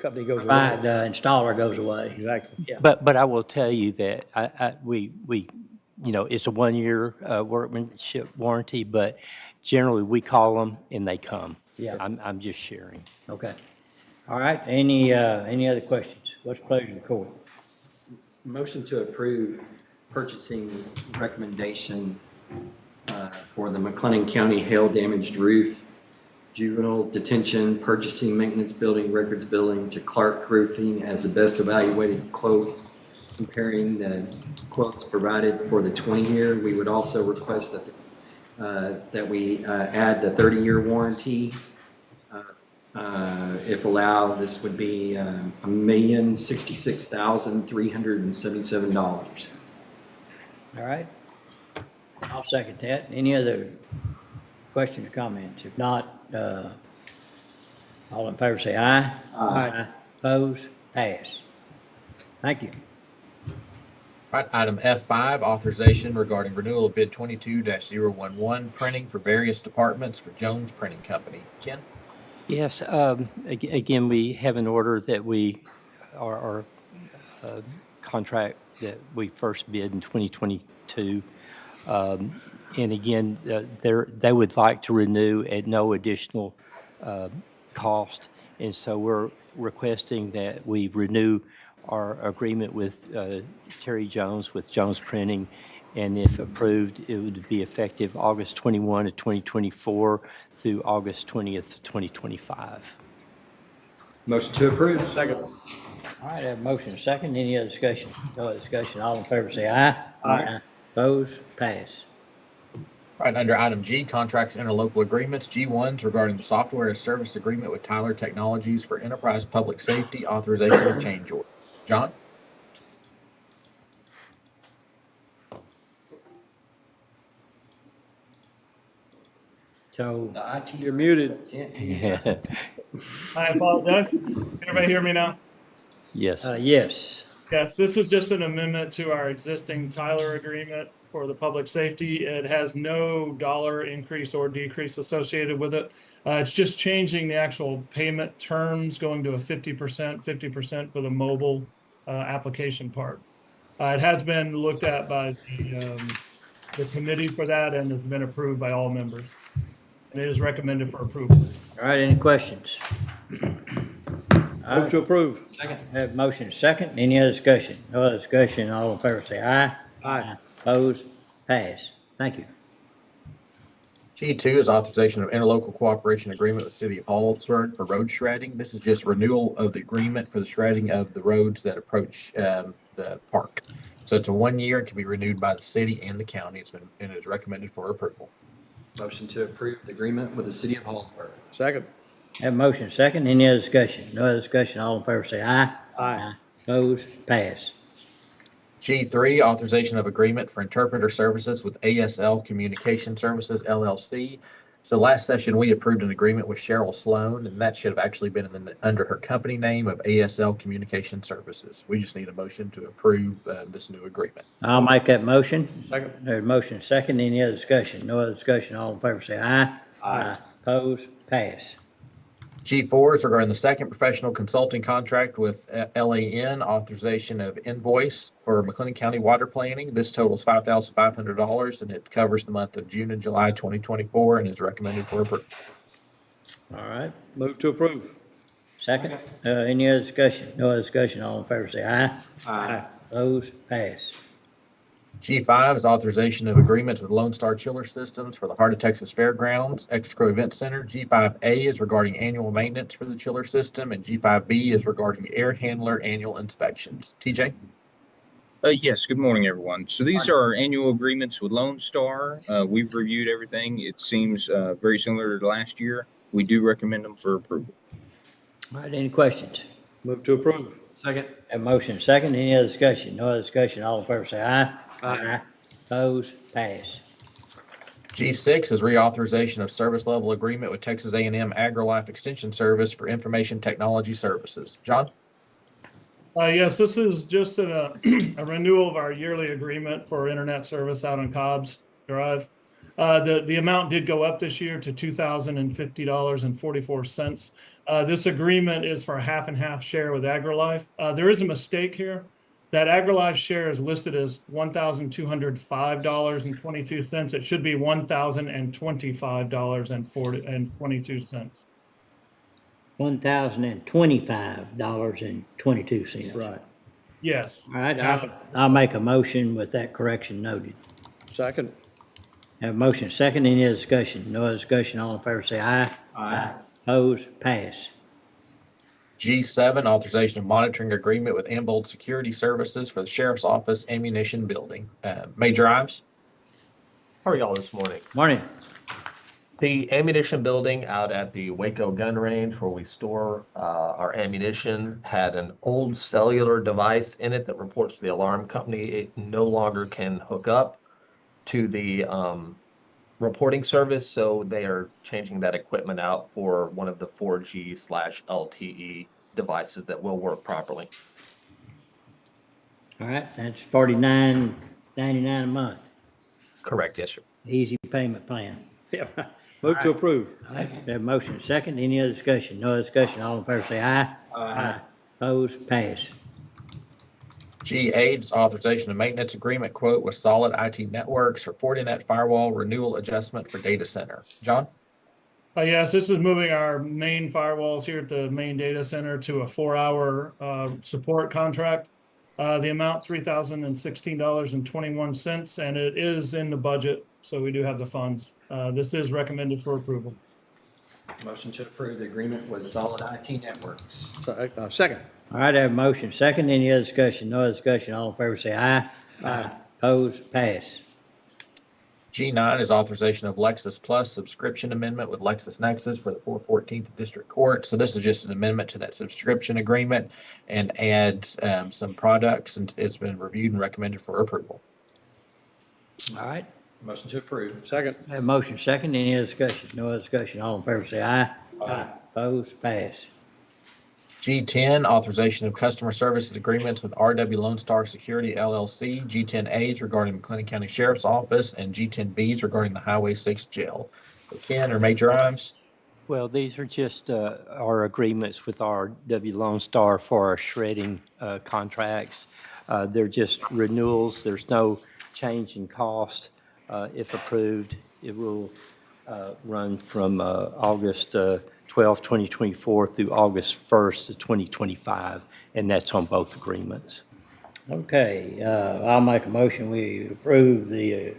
Company goes away. installer goes away. Exactly. Yeah. But I will tell you that we it's a 1-year workmanship warranty, but generally we call them and they come. Yeah. I'm just sharing. Okay. All right, any other questions? What's the pleasure of the court? Motion to approve purchasing recommendation for the McLennan County hail damaged roof, juvenile detention, purchasing, maintenance, building, records billing to Clark Roofing as the best evaluated quote, comparing the quotes provided for the 20-year. We would also request that we add the 30-year warranty. If allowed, this would be $1,066,377. All right. I'll second that. Any other questions or comments? If not, all in favor say aye. Aye. Opposed? Pass. Thank you. Right, item F5, authorization regarding renewal of bid 22-011, printing for various departments for Jones Printing Company. Ken? Yes, again, we have an order that our contract that we first bid in 2022. And again, they would like to renew at no additional cost. And so we're requesting that we renew our agreement with Terry Jones with Jones Printing. And if approved, it would be effective August 21 of 2024 through August 20th, 2025. Motion to approve. Second. All right, I have a motion and a second. Any other discussion? No other discussion. All in favor say aye. Aye. Opposed? Pass. All right, under item G, contracts, interlocal agreements, G1s regarding the software as service agreement with Tyler Technologies for enterprise public safety, authorization of change order. John? So, You're muted. I apologize. Can everybody hear me now? Yes. yes. Yes, this is just an amendment to our existing Tyler agreement for the public safety. It has no dollar increase or decrease associated with it. It's just changing the actual payment terms, going to a 50% for the mobile application part. It has been looked at by the committee for that and has been approved by all members. And it is recommended for approval. All right, any questions? Move to approve. Second. Have a motion and a second. Any other discussion? No other discussion. All in favor say aye. Aye. Opposed? Pass. Thank you. G2 is authorization of interlocal cooperation agreement with City of Hollingsworth for road shredding. This is just renewal of the agreement for the shredding of the roads that approach the park. So it's a 1 year, it can be renewed by the city and the county. And it is recommended for approval. Motion to approve the agreement with the City of Hallsburg. Second. Have a motion and a second. Any other discussion? No other discussion. All in favor say aye. Aye. Opposed? Pass. G3, authorization of agreement for interpreter services with ASL Communication Services, LLC. So last session, we approved an agreement with Cheryl Sloan, and that should have actually been under her company name of ASL Communication Services. We just need a motion to approve this new agreement. I'll make that motion. Second. There's a motion and a second. Any other discussion? No other discussion. All in favor say aye. Aye. Opposed? Pass. G4 is regarding the second professional consulting contract with LAN, authorization of invoice for McLennan County water planning. This totals $5,500 and it covers the month of June and July 2024 and is recommended for approval. All right, Move to approve. second. Any other discussion? No other discussion, all in favor say aye. Aye. Opposed, pass. G5 is authorization of agreements with Lone Star Chiller Systems for the Heart of Texas Fairgrounds Expo Event Center. G5A is regarding annual maintenance for the chiller system, and G5B is regarding air handler annual inspections. TJ? Yes, good morning, everyone. So these are our annual agreements with Lone Star. We've reviewed everything. It seems very similar to last year. We do recommend them for approval. All right, any questions? Move to approve. Second. Have a motion second. Any other discussion? No other discussion, all in favor say aye. Aye. Opposed, pass. G6 is reauthorization of service level agreement with Texas A&M AgriLife Extension Service for information technology services. John? Yes, this is just a renewal of our yearly agreement for internet service out on Cobb's Drive. The amount did go up this year to $2,050.44. This agreement is for half and half share with AgriLife. There is a mistake here. That AgriLife share is listed as $1,205.22. It should be $1,025.22. $1,025.22. Right. Yes. All right, I'll make a motion with that correction noted. Second. Have a motion second. Any other discussion? No other discussion, all in favor say aye. Aye. Opposed, pass. G7, authorization of monitoring agreement with Ambold Security Services for the Sheriff's Office Ammunition Building. Major Ives? How are y'all this morning? Morning. The ammunition building out at the Waco gun range where we store our ammunition had an old cellular device in it that reports to the alarm company. It no longer can hook up to the reporting service, so they are changing that equipment out for one of the 4G/LTE devices that will work properly. All right, that's $49.99 a month. Correct, yes, sir. Easy payment plan. Yeah. Move to approve. Have a motion second. Any other discussion? No other discussion, all in favor say aye. Aye. Opposed, pass. G8 is authorization of maintenance agreement quote with Solid IT Networks for Fortinet firewall renewal adjustment for data center. John? Yes, this is moving our main firewalls here at the main data center to a 4-hour support contract. The amount $3,016.21, and it is in the budget, so we do have the funds. This is recommended for approval. Motion to approve the agreement with Solid IT Networks. Second. All right, I have a motion second. Any other discussion? No other discussion, all in favor say aye. Aye. Opposed, pass. G9 is authorization of Lexus Plus subscription amendment with LexisNexis for the 414th District Court. So this is just an amendment to that subscription agreement and adds some products, and it's been reviewed and recommended for approval. All right. Motion to approve. Second. I have a motion second. Any other discussion? No other discussion, all in favor say aye. Aye. Opposed, pass. G10, authorization of customer services agreements with RW Lone Star Security LLC. G10As regarding McLennan County Sheriff's Office, and G10Bs regarding the Highway 6 Jail. Ken or Major Ives? Well, these are just our agreements with RW Lone Star for our shredding contracts. They're just renewals. There's no change in cost. If approved, it will run from August 12, 2024 through August 1st of 2025, and that's on both agreements. Okay, I'll make a motion. We approve the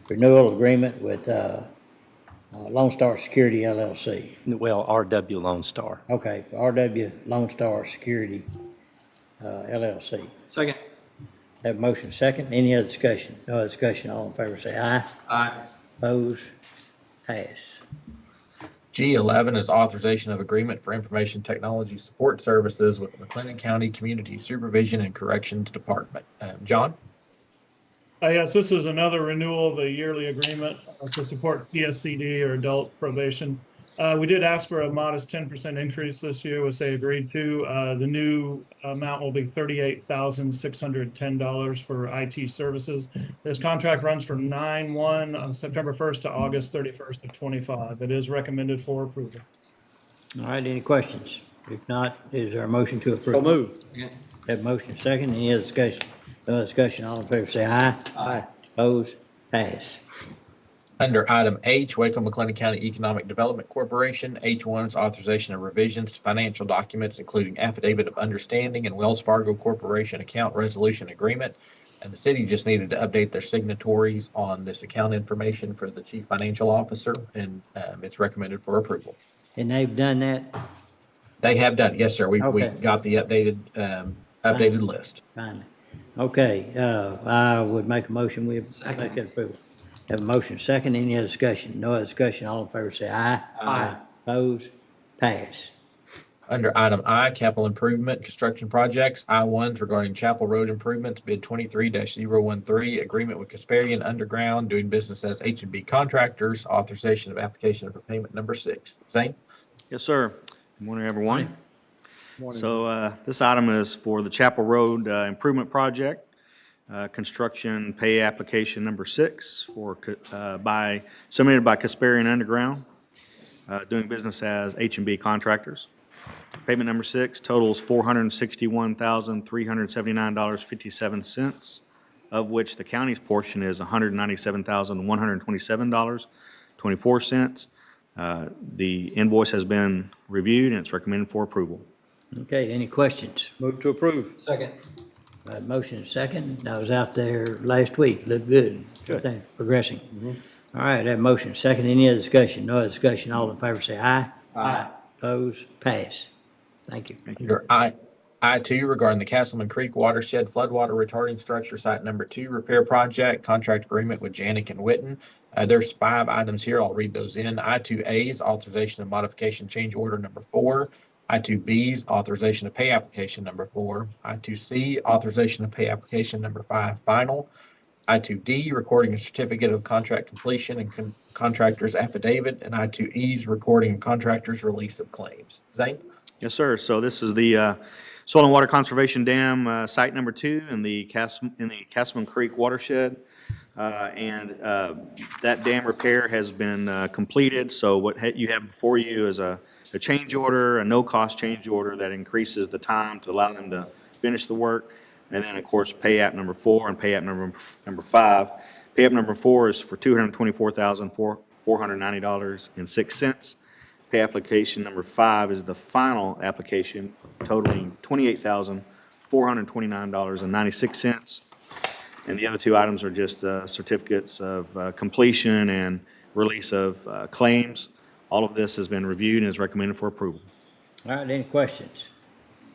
renewal agreement with Lone Star Security LLC. Well, RW Lone Star. Okay, RW Lone Star Security LLC. Second. Have a motion second. Any other discussion? No other discussion. All in favor say aye. Aye. Opposed? Pass. G11 is authorization of agreement for information technology support services with the McLennan County Community Supervision and Corrections Department. John? Yes, this is another renewal of the yearly agreement to support PSCD or adult probation. We did ask for a modest 10% increase this year, which they agreed to. The new amount will be $38,610 for IT services. This contract runs from September 1st to August 31st of 25. It is recommended for approval. All right, any questions? If not, is there a motion to approve? So moved. Have a motion second, any other discussion? No other discussion, all in favor say aye. Aye. Opposed? Pass. Under item H, Waco McLennan County Economic Development Corporation, H1 is authorization of revisions to financial documents, including affidavit of understanding and Wells Fargo Corporation account resolution agreement. And the city just needed to update their signatories on this account information for the chief financial officer, and it's recommended for approval. And they've done that? They have done, yes, sir. We Okay. got the updated list. Finally. Okay, I would make a motion, we make it approval. Have a motion second, any other discussion? No other discussion, all in favor say aye. Aye. Opposed? Pass. Under item I, capital improvement construction projects, I-1s regarding Chapel Road improvements, bid 23-013, agreement with Kasperian Underground, doing business as H&B Contractors, authorization of application for payment number 6. Zane? Yes, sir. Good morning, everyone. So this item is for the Chapel Road Improvement Project, construction pay application number 6 submitted by Kasperian Underground, doing business as H&B Contractors. Payment number 6 totals $461,379.57, of which the county's portion is $197,127.24. The invoice has been reviewed and it's recommended for approval. Okay, any questions? Move to approve. Second. Motion second, I was out there last week, looked good. Good. Things progressing. All right, that motion second, any other discussion? No other discussion, all in favor say aye. Aye. Opposed? Pass. Thank you. Under I-2 regarding the Castleman Creek Watershed Floodwater Retarding Structure Site Number 2 Repair Project, contract agreement with Janik and Witten. There's 5 items here. I'll read those in. I-2A is authorization of modification change order number 4. I-2B is authorization of pay application number 4. I-2C, authorization of pay application number 5, final. I-2D, recording a certificate of contract completion and contractor's affidavit. And I-2E is recording a contractor's release of claims. Zane? Yes, sir. So this is the Soil and Water Conservation Dam, site number 2 in the Castleman Creek watershed. That dam repair has been completed. So what you have before you is a change order, a no-cost change order that increases the time to allow them to finish the work. And then, of course, pay app number 4 and pay app number 5. Pay app number 4 is for $224,490.06. Pay application number 5 is the final application totaling $28,429.96. And the other 2 items are just certificates of completion and release of claims. All of this has been reviewed and is recommended for approval. All right, any questions?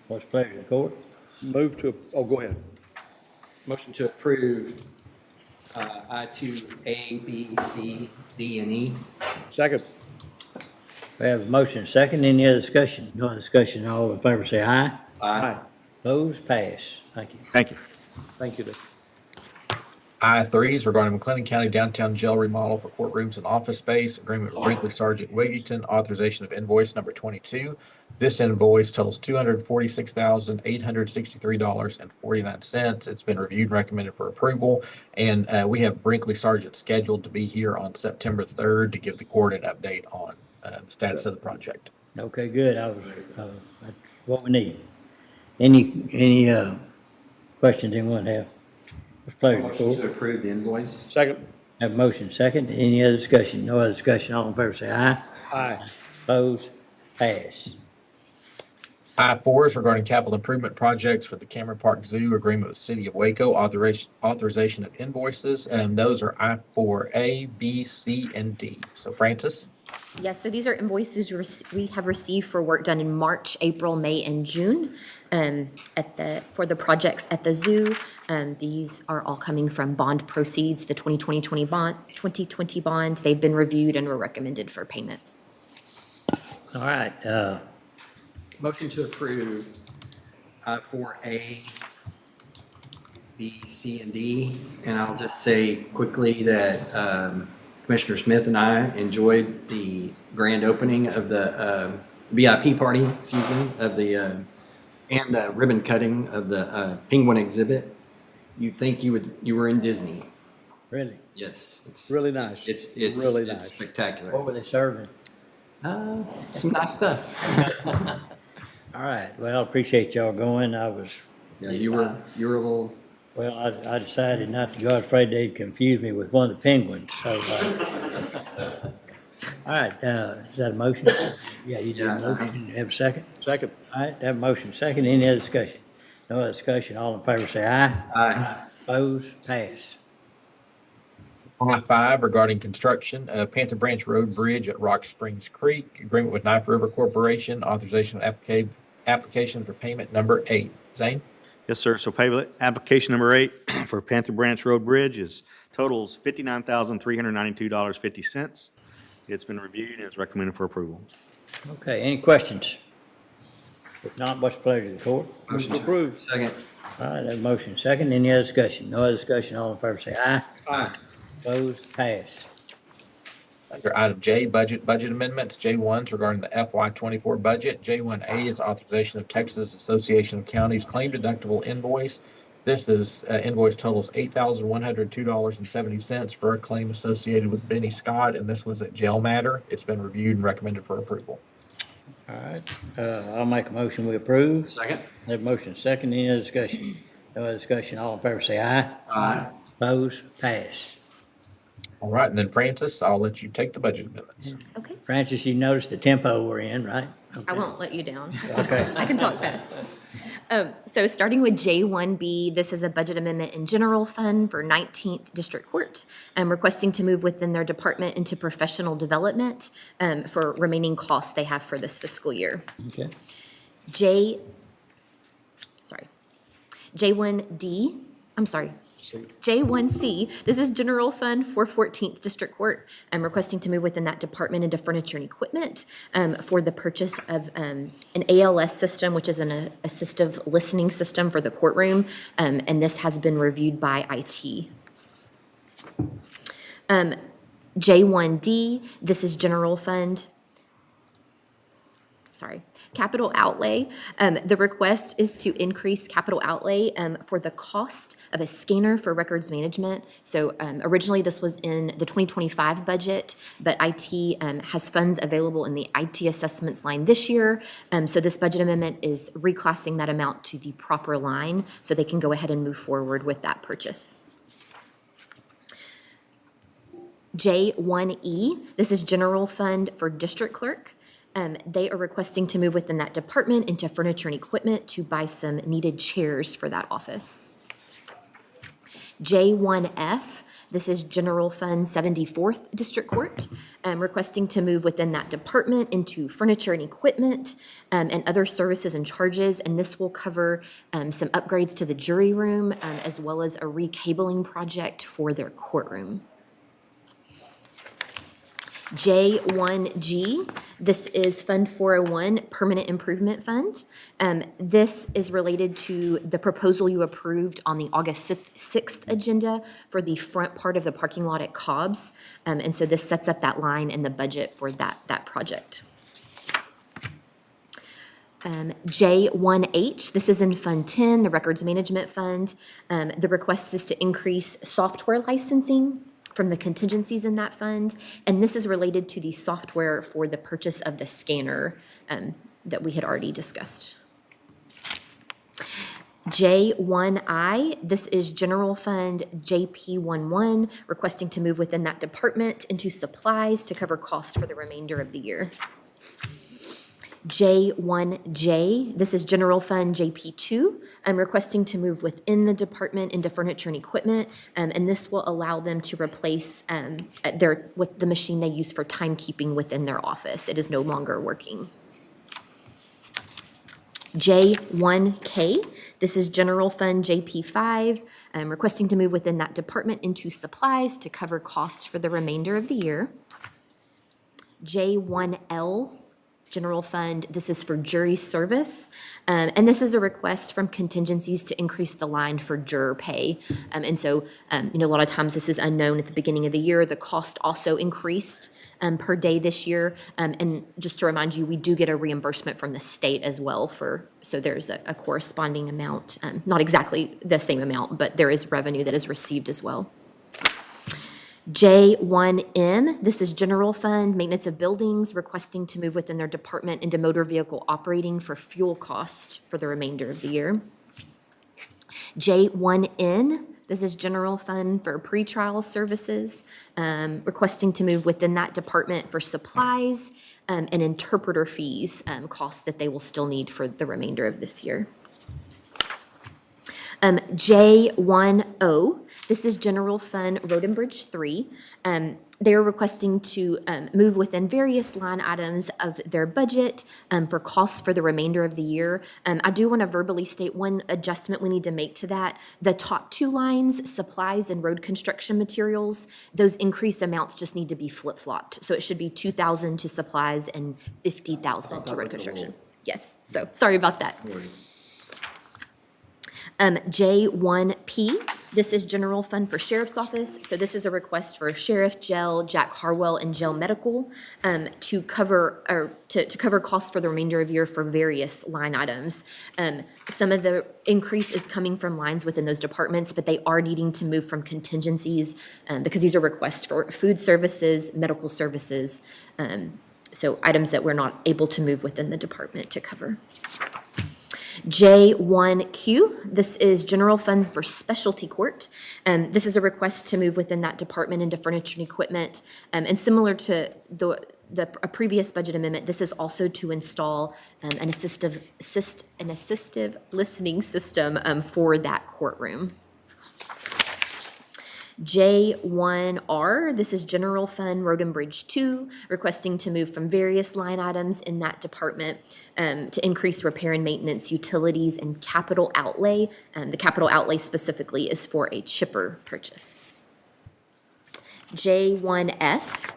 What's the pleasure of the court? Move to, go ahead. Motion to approve I-2A, B, C, D, and E. Second. We have a motion second, any other discussion? No other discussion, all in favor say aye. Aye. Opposed? Pass. Thank you. Thank you. Thank you, Dave. I-3 is regarding McLennan County downtown jail remodel for courtrooms and office space, agreement with Brinkley Sergeant Wigington, authorization of invoice number 22. This invoice totals $246,863.49. It's been reviewed and recommended for approval. And we have Brinkley Sergeant scheduled to be here on September 3rd to give the court an update on the status of the project. Okay, good, that's what we need. Any questions anyone have? What's the pleasure of the Motion to court? approve the invoice. Second. Have a motion second, any other discussion? No other discussion, all in favor say aye. Aye. Opposed? Pass. I-4 is regarding capital improvement projects for the Cameron Park Zoo, agreement with City of Waco, authorization of invoices, and those are I-4A, B, C, and D. So Francis? Yes, so these are invoices we have received for work done in March, April, May, and June for the projects at the zoo. These are all coming from bond proceeds, the 2020 bond. They've been reviewed and were recommended for payment. All right, Motion to approve I-4A, B, C, and D. And I'll just say quickly that Commissioner Smith and I enjoyed the grand opening of the VIP party, of the and the ribbon cutting of the penguin exhibit. You'd think you were in Disney. really? Yes, it's Really nice. It's Really nice. spectacular. What were they serving? Some nice stuff. All right, well, appreciate y'all going. I was. Yeah, you were a little. Well, I decided not to go. I was afraid they'd confuse me with one of the penguins, so. All right, is that a motion? Yeah, you did a motion. Have a second? Second. All right, have a motion, second. Any other discussion? No other discussion. All in favor say aye. Aye. Opposed? Pass. I-5 regarding construction of Panther Branch Road Bridge at Rock Springs Creek, agreement with Knife River Corporation, authorization of application for payment number 8. Zane? Yes, sir. So application number 8 for Panther Branch Road Bridge totals $59,392.50. It's been reviewed and is recommended for approval. Okay, any questions? If not, what's the pleasure of the court? Motion approved. Second. All right, that motion second. Any other discussion? No other discussion. All in favor say aye. Aye. Opposed? Pass. Under item J, budget amendments. J1 is regarding the FY24 budget. J1A is authorization of Texas Association of Counties claim deductible invoice. This is invoice totals $8,102.70 for a claim associated with Benny Scott, and this was at Jail Matter. It's been reviewed and recommended for approval. All right, I'll make a motion we approve. Second. Have a motion second. Any other discussion? No other discussion. All in favor say aye. Aye. Opposed? Pass. All right, and then Francis, I'll let you take the budget amendments. Okay, Francis, you noticed the tempo we're in, right? I won't let you down. Okay. I can talk fast. So starting with J1B, this is a budget amendment in general fund for 19th District Court, requesting to move within their department into professional development for remaining costs they have for this fiscal year. Okay. J1D, I'm sorry. J1C, this is general fund for 14th District Court. I'm requesting to move within that department into furniture and equipment for the purchase of an ALS system, which is an assistive listening system for the courtroom, and this has been reviewed by IT. J1D, this is general fund. Capital outlay. The request is to increase capital outlay for the cost of a scanner for records management. So originally this was in the 2025 budget, but IT has funds available in the IT assessments line this year. So this budget amendment is reclassing that amount to the proper line so they can go ahead and move forward with that purchase. J1E, this is general fund for district clerk. They are requesting to move within that department into furniture and equipment to buy some needed chairs for that office. J1F, this is General Fund 74th District Court, requesting to move within that department into furniture and equipment and other services and charges, and this will cover some upgrades to the jury room as well as a recabling project for their courtroom. J1G, this is Fund 401, Permanent Improvement Fund. This is related to the proposal you approved on the August 6th agenda for the front part of the parking lot at Cobb's. And so this sets up that line in the budget for that project. J1H, this is in Fund 10, the Records Management Fund. The request is to increase software licensing from the contingencies in that fund, and this is related to the software for the purchase of the scanner that we had already discussed. J1I, this is General Fund JP11, requesting to move within that department into supplies to cover costs for the remainder of the year. J1J, this is General Fund JP2. I'm requesting to move within the department into furniture and equipment, and this will allow them to replace with the machine they use for timekeeping within their office. It is no longer working. J1K, this is General Fund JP5. I'm requesting to move within that department into supplies to cover costs for the remainder of the year. J1L, General Fund, this is for jury service, and this is a request from contingencies to increase the line for juror pay. And so, a lot of times this is unknown at the beginning of the year. The cost also increased per day this year. And just to remind you, we do get a reimbursement from the state as well so there's a corresponding amount, not exactly the same amount, but there is revenue that is received as well. J1M, this is general fund, maintenance of buildings, requesting to move within their department into motor vehicle operating for fuel cost for the remainder of the year. J1N, this is general fund for pretrial services, requesting to move within that department for supplies and interpreter fees, costs that they will still need for the remainder of this year. J10, this is general fund Road and Bridge 3. They are requesting to move within various line items of their budget for costs for the remainder of the year. I do want to verbally state one adjustment we need to make to that. The top two lines, supplies and road construction materials, those increased amounts just need to be flip-flopped. So it should be 2,000 to supplies and 50,000 to road construction. Yes, so sorry about that. J1P, this is general fund for sheriff's office. So this is a request for sheriff, jail, Jack Harwell, and jail medical to cover costs for the remainder of the year for various line items. Some of the increase is coming from lines within those departments, but they are needing to move from contingencies because these are requests for food services, medical services, so items that we're not able to move within the department to cover. J1Q, this is general fund for specialty court. This is a request to move within that department into furniture and equipment. And similar to a previous budget amendment, this is also to install an assistive listening system for that courtroom. J1R, this is general fund Road and Bridge 2, requesting to move from various line items in that department to increase repair and maintenance, utilities, and capital outlay. The capital outlay specifically is for a chipper purchase. J1S,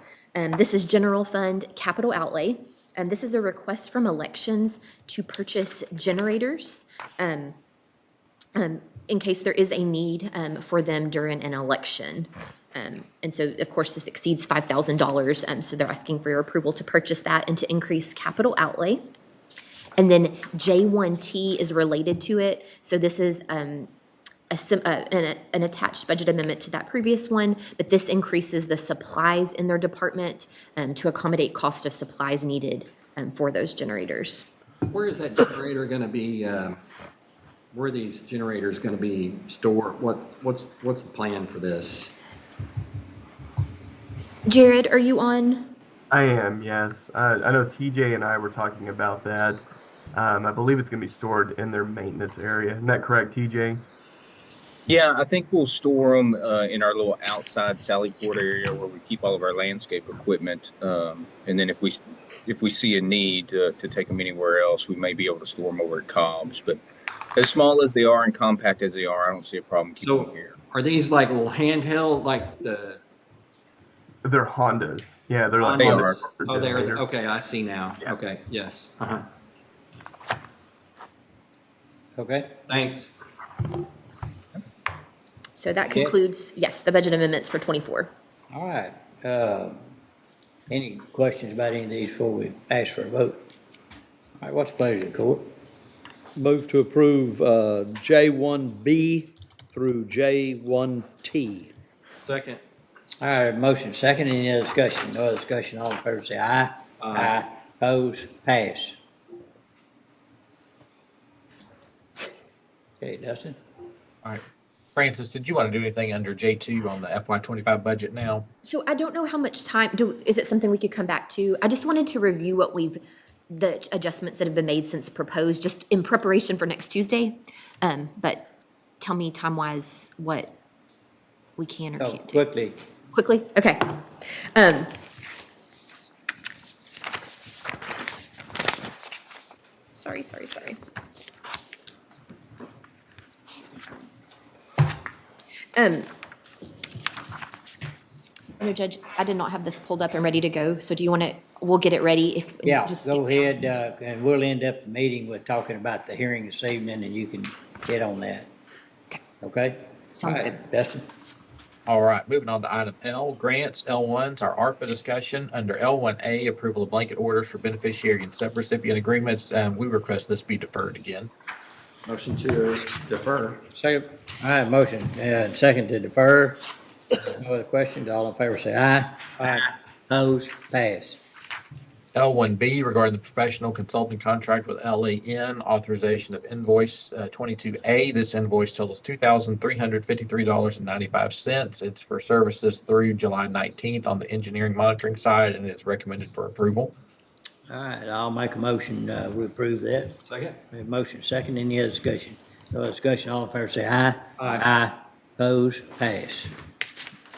this is general fund capital outlay. This is a request from elections to purchase generators in case there is a need for them during an election. And so, of course, this exceeds $5,000, so they're asking for your approval to purchase that and to increase capital outlay. And then J1T is related to it, so this is an attached budget amendment to that previous one, but this increases the supplies in their department to accommodate cost of supplies needed for those generators. Where is that generator going to be? Where are these generators going to be stored? What's the plan for this? Jared, are you on? I am, yes. I know TJ and I were talking about that. I believe it's going to be stored in their maintenance area. Isn't that correct, TJ? Yeah, I think we'll store them in our little outside Sally Port area where we keep all of our landscape equipment. And then if we see a need to take them anywhere else, we may be able to store them over at Cobb's. But as small as they are and compact as they are, I don't see a problem keeping them here. Are these like little handheld, like the? They're Hondas. Yeah, they're like Hondas. Hondas. Oh, they're okay. I see now. Yeah. Okay. Yes. Okay. Thanks. So that concludes, yes, the budget amendments for 24. All right. Any questions about any of these before we ask for a vote? All right, what's the pleasure of the court? Move to approve J1B through J1T. Second. All right, motion second. Any other discussion? No other discussion. All in favor say aye. Aye. Opposed? Pass. Okay, Dustin? All right. Francis, did you want to do anything under J2 on the FY25 budget now? So I don't know how much time, is it something we could come back to? I just wanted to review the adjustments that have been made since proposed, just in preparation for next Tuesday. But tell me time-wise what we can or can't do. Quickly. Quickly? Okay. Sorry. No, Judge, I did not have this pulled up and ready to go, so do you want to, we'll get it ready if. Yeah, just go skip down. ahead, and we'll end up the meeting with talking about the hearing this evening, and you can get on that. Okay? Sounds All right, good. Dustin? All right, moving on to item L, grants. L1's our ARPA discussion. Under L1A, approval of blanket orders for beneficiary and subrecipient agreements. We request this be deferred again. Motion to defer. Second. All right, motion, second to defer. No other questions? All in favor say aye. Aye. Opposed? Pass. L1B regarding the professional consulting contract with LAN, authorization of invoice 22A. This invoice totals $2,353.95. It's for services through July 19th on the engineering monitoring side, and it's recommended for approval. All right, I'll make a motion, we approve that. Second. We have motion second, any other discussion? No other discussion, all in favor say aye. Aye. Aye. Opposed? Pass.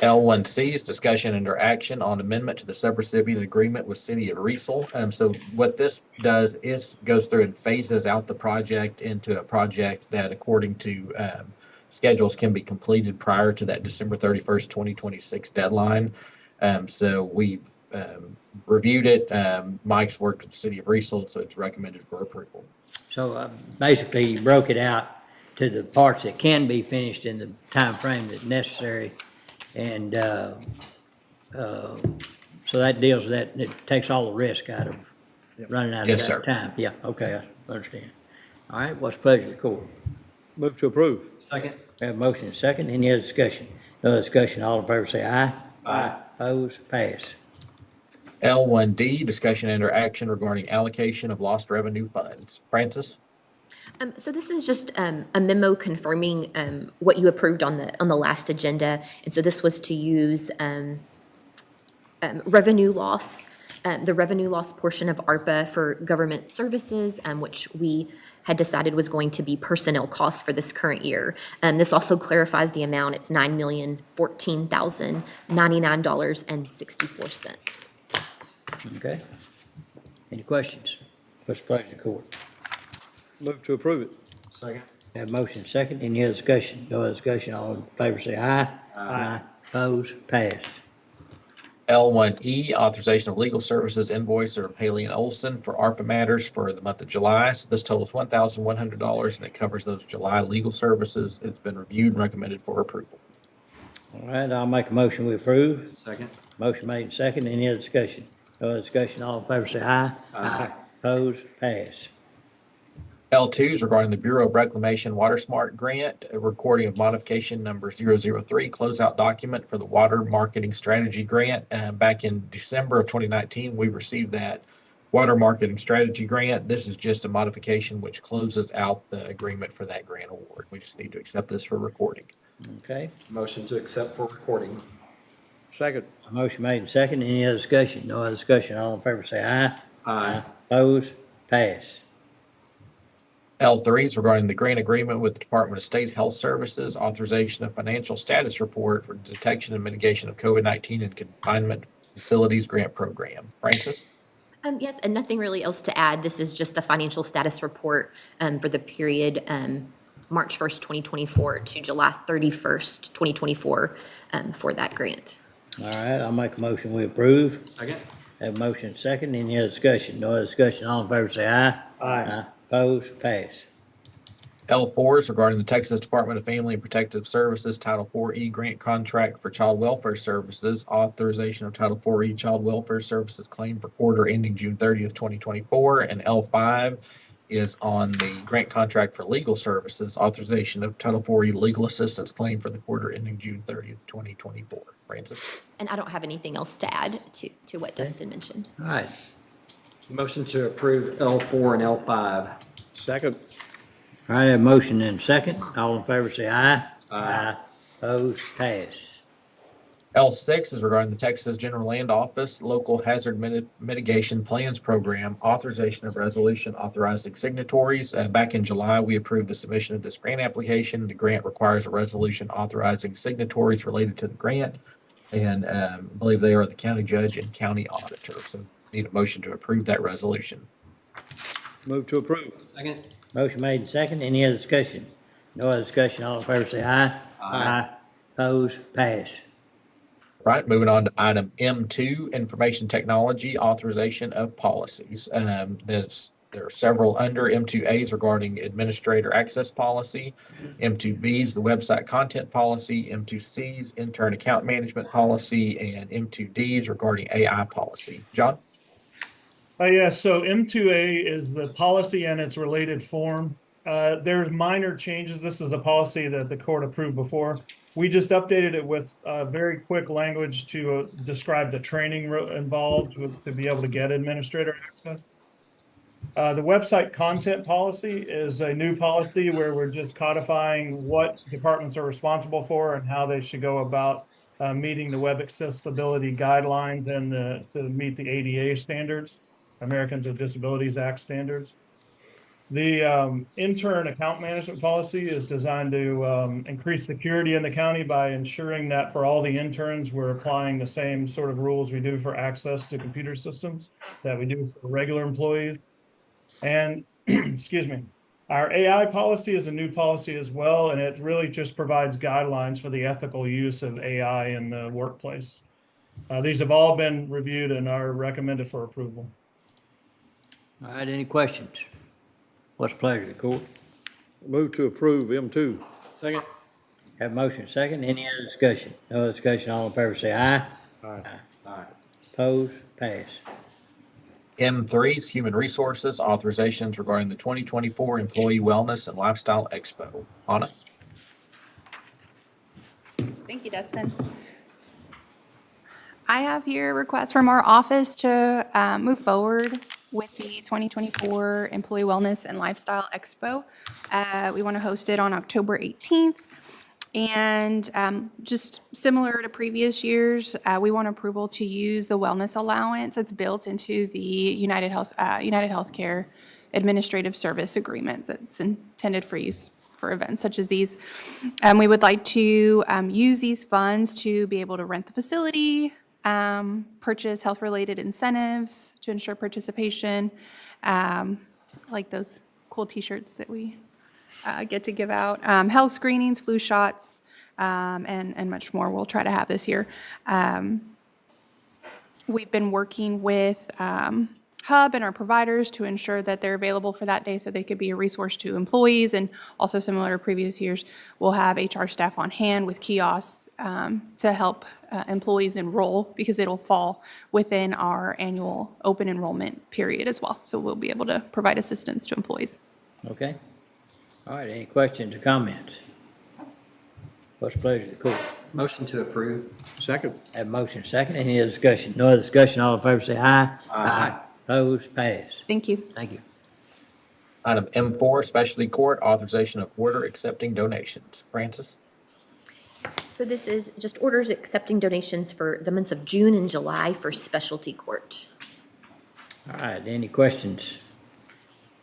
L1C is discussion under action on amendment to the subrecipient agreement with City of Riesel. So what this does is goes through and phases out the project into a project that, according to schedules, can be completed prior to that December 31st, 2026 deadline. So we've reviewed it. Mike's worked with the City of Riesel, so it's recommended for approval. So basically, you broke it out to the parts that can be finished in the time frame that's necessary. And so that deals with that, it takes all the risk out of running out of Yes, that sir. time. Yeah, okay, I understand. All right, what's the pleasure of the court? Move to approve. Second. We have a motion and second, any other discussion? No other discussion, all in favor say aye. Aye. Opposed? Pass. L1D, discussion under action regarding allocation of lost revenue funds. Francis? So this is just a memo confirming what you approved on the last agenda. And so this was to use revenue loss, the revenue loss portion of ARPA for government services, which we had decided was going to be personnel costs for this current year. This also clarifies the amount. It's $9,014,099.64. Okay. Any questions? What's the pleasure of the court? Move to approve it. Second. We have motion second, any other discussion? No other discussion, all in favor say aye. Aye. Opposed? Passed. L1E, authorization of legal services invoice of Haley and Olson for ARPA matters for the month of July. So this totals $1,100, and it covers those July legal services. It's been reviewed and recommended for approval. All right, I'll make a motion, we approve. Second. Motion made and second, any other discussion? No other discussion, all in favor say aye. Aye. Opposed? Passed. L2 is regarding the Bureau of Reclamation Water Smart Grant, a recording of modification number 003, closeout document for the Water Marketing Strategy Grant. Back in December of 2019, we received that Water Marketing Strategy Grant. This is just a modification which closes out the agreement for that grant award. We just need to accept this for recording. Okay, Motion to accept for recording. Second. motion made and second, any other discussion? No other discussion, all in favor say aye. Aye. Opposed? Passed. L3 is regarding the grant agreement with the Department of State Health Services, authorization of financial status report for detection and mitigation of COVID-19 in confinement facilities grant program. Francis? Yes, and nothing really else to add. This is just the financial status report for the period March 1st, 2024 to July 31st, 2024 for that grant. All right, I'll make a motion, we approve. Second. Have a motion second, any other discussion? No other discussion, all in favor say aye. Aye. Opposed? Passed. L4 is regarding the Texas Department of Family and Protective Services Title IV-E grant contract for child welfare services, authorization of Title IV-E child welfare services claim for quarter ending June 30th, 2024. And L5 is on the grant contract for legal services, authorization of Title IV-E legal assistance claim for the quarter ending June 30th, 2024. Francis? And I don't have anything else to add to what Dustin mentioned. All right, Motion to approve L4 and L5. Second. all right, have a motion and second, all in favor say aye. Aye. Opposed? Passed. L6 is regarding the Texas General Land Office Local Hazard Mitigation Plans Program, authorization of resolution authorizing signatories. Back in July, we approved the submission of this grant application. The grant requires a resolution authorizing signatories related to the grant, and I believe they are the county judge and county auditor. So need a motion to approve that resolution. Move to approve. Second. Motion made and second, any other discussion? No other discussion, all in favor say aye. Aye. Opposed? Passed. Right, moving on to item M2, information technology authorization of policies. There are several under M2As regarding administrator access policy, M2Bs, the website content policy, M2Cs, intern account management policy, and M2Ds regarding AI policy. John? Yes, so M2A is the policy and its related form. There's minor changes. This is a policy that the court approved before. We just updated it with very quick language to describe the training involved to be able to get administrator access. The website content policy is a new policy where we're just codifying what departments are responsible for and how they should go about meeting the web accessibility guidelines and to meet the ADA standards, Americans with Disabilities Act standards. The intern account management policy is designed to increase security in the county by ensuring that for all the interns, we're applying the same sort of rules we do for access to computer systems that we do for regular employees. And excuse me, our AI policy is a new policy as well, and it really just provides guidelines for the ethical use of AI in the workplace. These have all been reviewed and are recommended for approval. All right, any questions? What's the pleasure of the court? Move to approve M2. Second. Have motion second. Any other discussion? No other discussion. All in favor say aye. Aye. Aye. Opposed? Pass. M3 is Human Resources, authorizations regarding the 2024 Employee Wellness and Lifestyle Expo. Anna? Thank you, Dustin. I have here requests from our office to move forward with the 2024 Employee Wellness and Lifestyle Expo. We want to host it on October 18th. And just similar to previous years, we want approval to use the wellness allowance that's built into the United Healthcare Administrative Service Agreement that's intended for use for events such as these. We would like to use these funds to be able to rent the facility, purchase health-related incentives to ensure participation, like those cool T-shirts that we get to give out, health screenings, flu shots, and much more we'll try to have this year. We've been working with Hub and our providers to ensure that they're available for that day so they could be a resource to employees. And also similar to previous years, we'll have HR staff on hand with kiosks to help employees enroll because it'll fall within our annual open enrollment period as well. So we'll be able to provide assistance to employees. Okay. All right, any questions or comments? What's the pleasure of the court? Motion to approve. Second. Have motion second. Any other discussion? No other discussion. All in favor say aye. Aye. Opposed? Pass. Thank you. Thank you. Item M4, Specialty Court, authorization of order accepting donations. Francis? So this is just orders accepting donations for the months of June and July for specialty court. All right, any questions?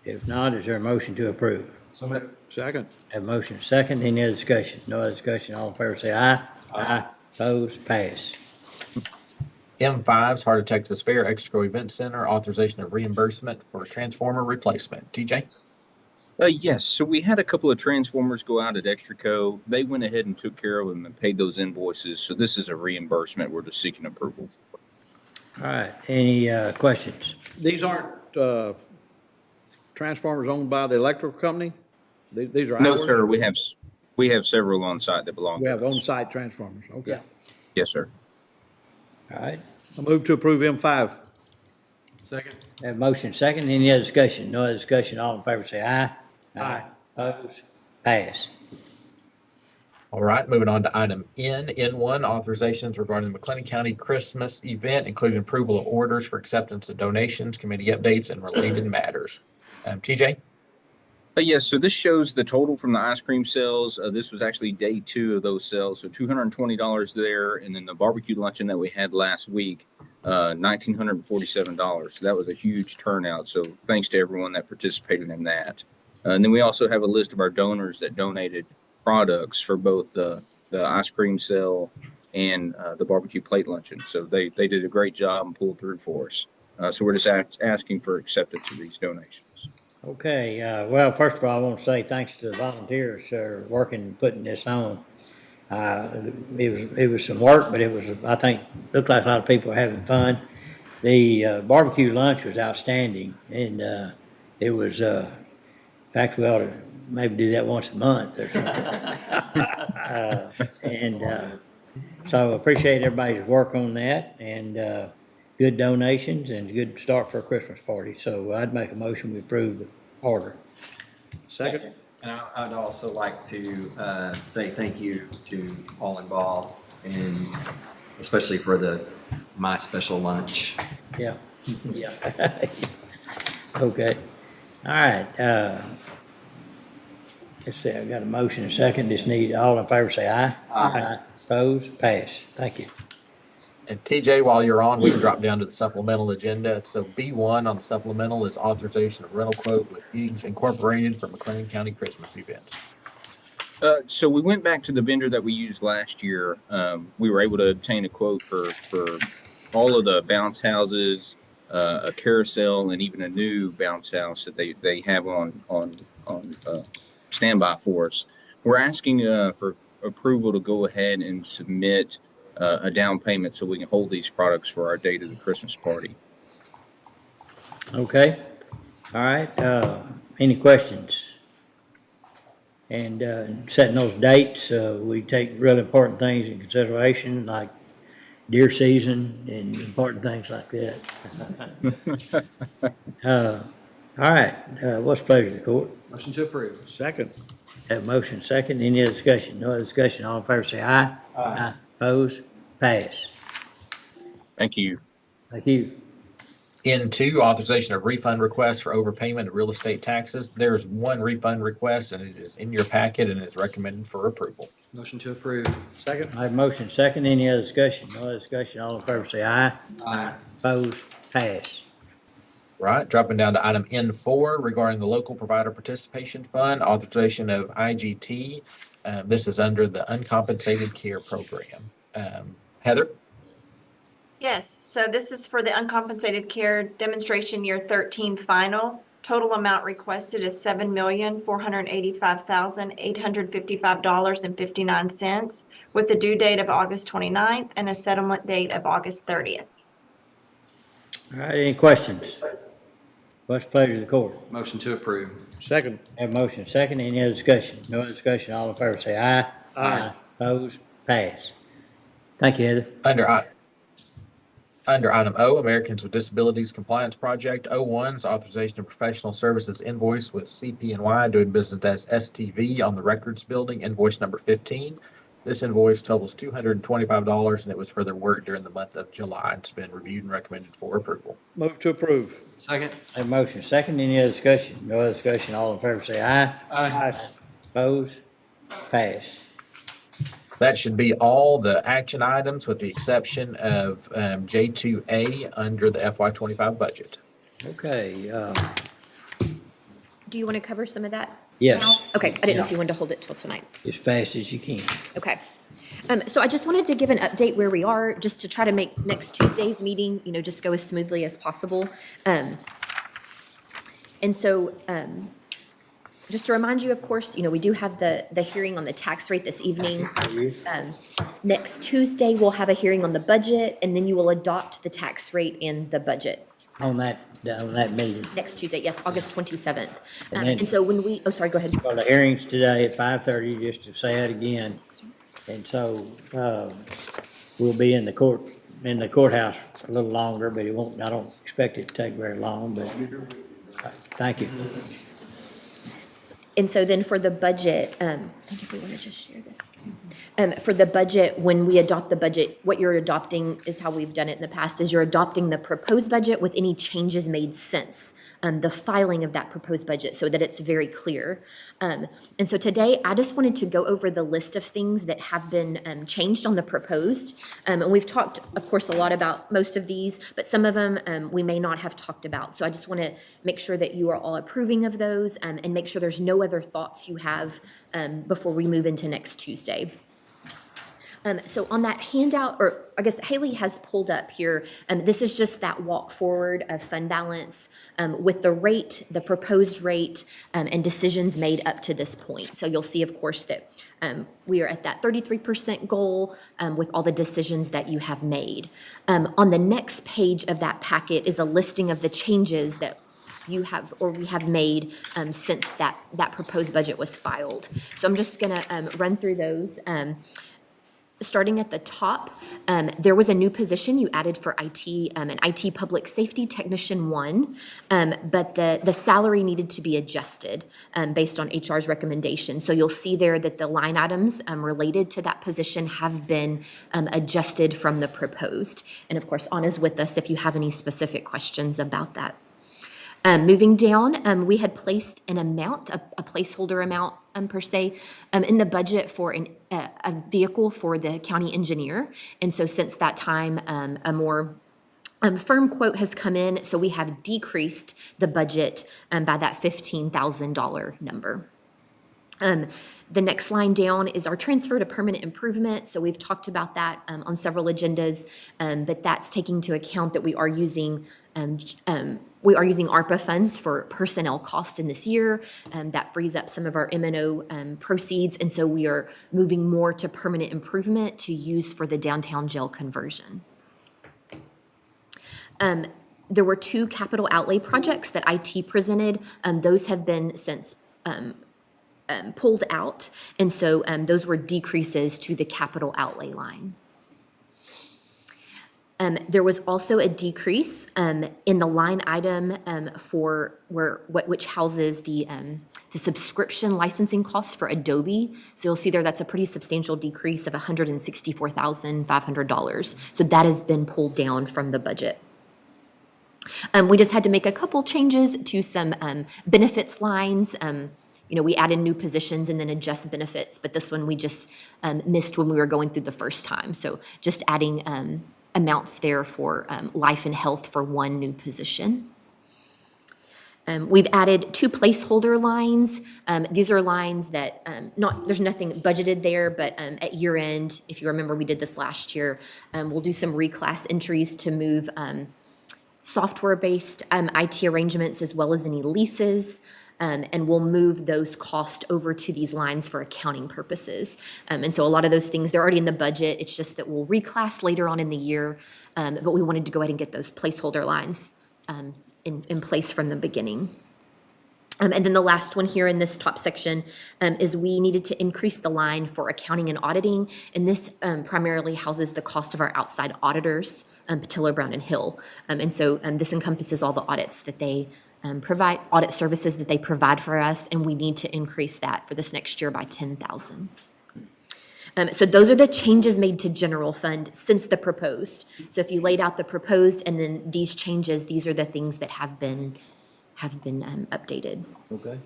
If not, is there a motion to approve? Second. Have motion second. Any other discussion? No other discussion. All in favor say aye. Aye. Opposed? Pass. M5 is Heart of Texas Fair Exco Event Center, authorization of reimbursement for transformer replacement. TJ? Yes, so we had a couple of transformers go out at Extraco. They went ahead and took care of them and paid those invoices. So this is a reimbursement we're just seeking approval for. All right, any questions? These aren't transformers owned by the electrical company? These are No, ours? sir, we have several on site that belong We to have us. on-site transformers, okay. Yeah. Yes, sir. All right, I move to approve M5. Second. have motion second. Any other discussion? No other discussion. All in favor say aye. Aye. Opposed? Pass. All right, moving on to item N1, authorizations regarding the McLennan County Christmas event, including approval of orders for acceptance of donations, committee updates, and related matters. TJ? Yes, so this shows the total from the ice cream sales. This was actually day 2 of those sales, so $220 there, and then the barbecue luncheon that we had last week, $1,947. So that was a huge turnout. So thanks to everyone that participated in that. And then we also have a list of our donors that donated products for both the ice cream sale and the barbecue plate luncheon. So they did a great job and pulled through for us. So we're just asking for acceptance of these donations. Okay, well, first of all, I want to say thanks to the volunteers for working and putting this on. It was some work, but it was, I think, looked like a lot of people were having fun. The barbecue lunch was outstanding, and it was, in fact, we ought to maybe do that once a month or something. So I appreciate everybody's work on that, and good donations and good start for a Christmas party. So I'd make a motion we approve the order. Second. And I'd also like to say thank you to all involved, and especially for my special lunch. Yeah, yeah. Okay. All right, let's see, I've got a motion and a second. Just need, all in favor say aye. Aye. Opposed? Pass. Thank you. And TJ, while you're on, we can drop down to the supplemental agenda. So B1 on the supplemental is authorization of rental quote with Gigs Incorporated for McLean County Christmas event. So we went back to the vendor that we used last year. We were able to obtain a quote for all of the bounce houses, a carousel, and even a new bounce house that they have on standby for us. We're asking for approval to go ahead and submit a down payment so we can hold these products for our date of the Christmas party. Okay. All right, any questions? And setting those dates, we take really important things in consideration, like deer season and important things like that. All right, what's the pleasure of the court? Motion to approve. Second. Have motion second, any other discussion? No other discussion, all in favor say aye. Aye. Opposed? Pass. Thank you. Thank you. N2, authorization of refund request for overpayment of real estate taxes. There's one refund request and it is in your packet and it's recommended for approval. Motion to approve. Second. I have motion second, any other discussion? No other discussion, all in favor say aye. Aye. Opposed? Pass. Right, dropping down to item N4 regarding the local provider participation fund, authorization of IGT. This is under the uncompensated care program. Heather? Yes, so this is for the uncompensated care demonstration year 13 final. Total amount requested is $7,485,855.59 with a due date of August 29th and a settlement date of August 30th. All right, any questions? What's the pleasure of the court? Motion to approve. Second. Have motion second, any other discussion? No other discussion, all in favor say aye. Aye. Opposed? Pass. Thank you, Heather. Under item O, Americans with Disabilities Compliance Project. O1 is authorization of professional services invoice with CP&Y doing business as STV on the Records Building, invoice number 15. This invoice totals $225 and it was for their work during the month of July. It's been reviewed and recommended for approval. Move to approve. Second. Have motion second, any other discussion? No other discussion, all in favor say aye. Aye. Opposed? Pass. That should be all the action items with the exception of J2A under the FY25 budget. Okay, Do you want to cover some of that? Yes. now? Okay, I didn't know if Yeah. you wanted to hold it till tonight. as fast as you can. Okay. So I just wanted to give an update where we are, just to try to make next Tuesday's meeting, just go as smoothly as possible. And so, just to remind you, of course, we do have the hearing on the tax rate this evening. Next Tuesday, we'll have a hearing on the budget, and then you will adopt the tax rate in the budget. On that meeting. Next Tuesday, yes, August 27th. And then- And so when oh, sorry, go ahead. Well, the hearing's today at 5:30, just to say it again. And so, we'll be in the courthouse a little longer, but I don't expect it to take very long, but, thank you. And so then for the budget, I think if we want to just share this. For the budget, when we adopt the budget, what you're adopting is how we've done it in the past, is you're adopting the proposed budget with any changes made since the filing of that proposed budget so that it's very clear. And so today, I just wanted to go over the list of things that have been changed on the proposed. And we've talked, of course, a lot about most of these, but some of them we may not have talked about. So I just want to make sure that you are all approving of those and make sure there's no other thoughts you have before we move into next Tuesday. So on that handout, or I guess Haley has pulled up here, this is just that walk forward of fund balance with the rate, the proposed rate, and decisions made up to this point. So you'll see, of course, that we are at that 33% goal with all the decisions that you have made. On the next page of that packet is a listing of the changes that you have, or we have made since that proposed budget was filed. So I'm just gonna run through those. starting at the top, there was a new position you added for IT, an IT Public Safety Technician 1, but the salary needed to be adjusted based on HR's recommendation. So you'll see there that the line items related to that position have been adjusted from the proposed. And of course, Anna's with us if you have any specific questions about that. Moving down, we had placed an amount, a placeholder amount per se, in the budget for a vehicle for the county engineer. And so since that time, a more firm quote has come in, so we have decreased the budget by that $15,000 number. The next line down is our transfer to permanent improvement. So we've talked about that on several agendas, but that's taking into account that we are using ARPA funds for personnel costs in this year. That frees up some of our M&O proceeds, and so we are moving more to permanent improvement to use for the downtown jail conversion. There were 2 capital outlay projects that IT presented. Those have been since pulled out, and so those were decreases to the capital outlay line. There was also a decrease in the line item for which houses the subscription licensing costs for Adobe. So you'll see there that's a pretty substantial decrease of $164,500. So that has been pulled down from the budget. We just had to make a couple changes to some benefits lines. We added new positions and then adjust benefits, but this one we just missed when we were going through the first time. So just adding amounts there for life and health for 1 new position. We've added 2 placeholder lines. These are lines that there's nothing budgeted there, but at year end, if you remember, we did this last year, we'll do some reclass entries to move software-based IT arrangements as well as any leases. And we'll move those costs over to these lines for accounting purposes. And so a lot of those things, they're already in the budget. It's just that we'll reclass later on in the year, but we wanted to go ahead and get those placeholder lines in place from the beginning. And then the last one here in this top section is we needed to increase the line for accounting and auditing, and this primarily houses the cost of our outside auditors, Patillo, Brown, and Hill. And so this encompasses all the audits that they provide, audit services that they provide for us, and we need to increase that for this next year by $10,000. So those are the changes made to general fund since the proposed. So if you laid out the proposed and then these changes, these are the things that have been updated. Okay.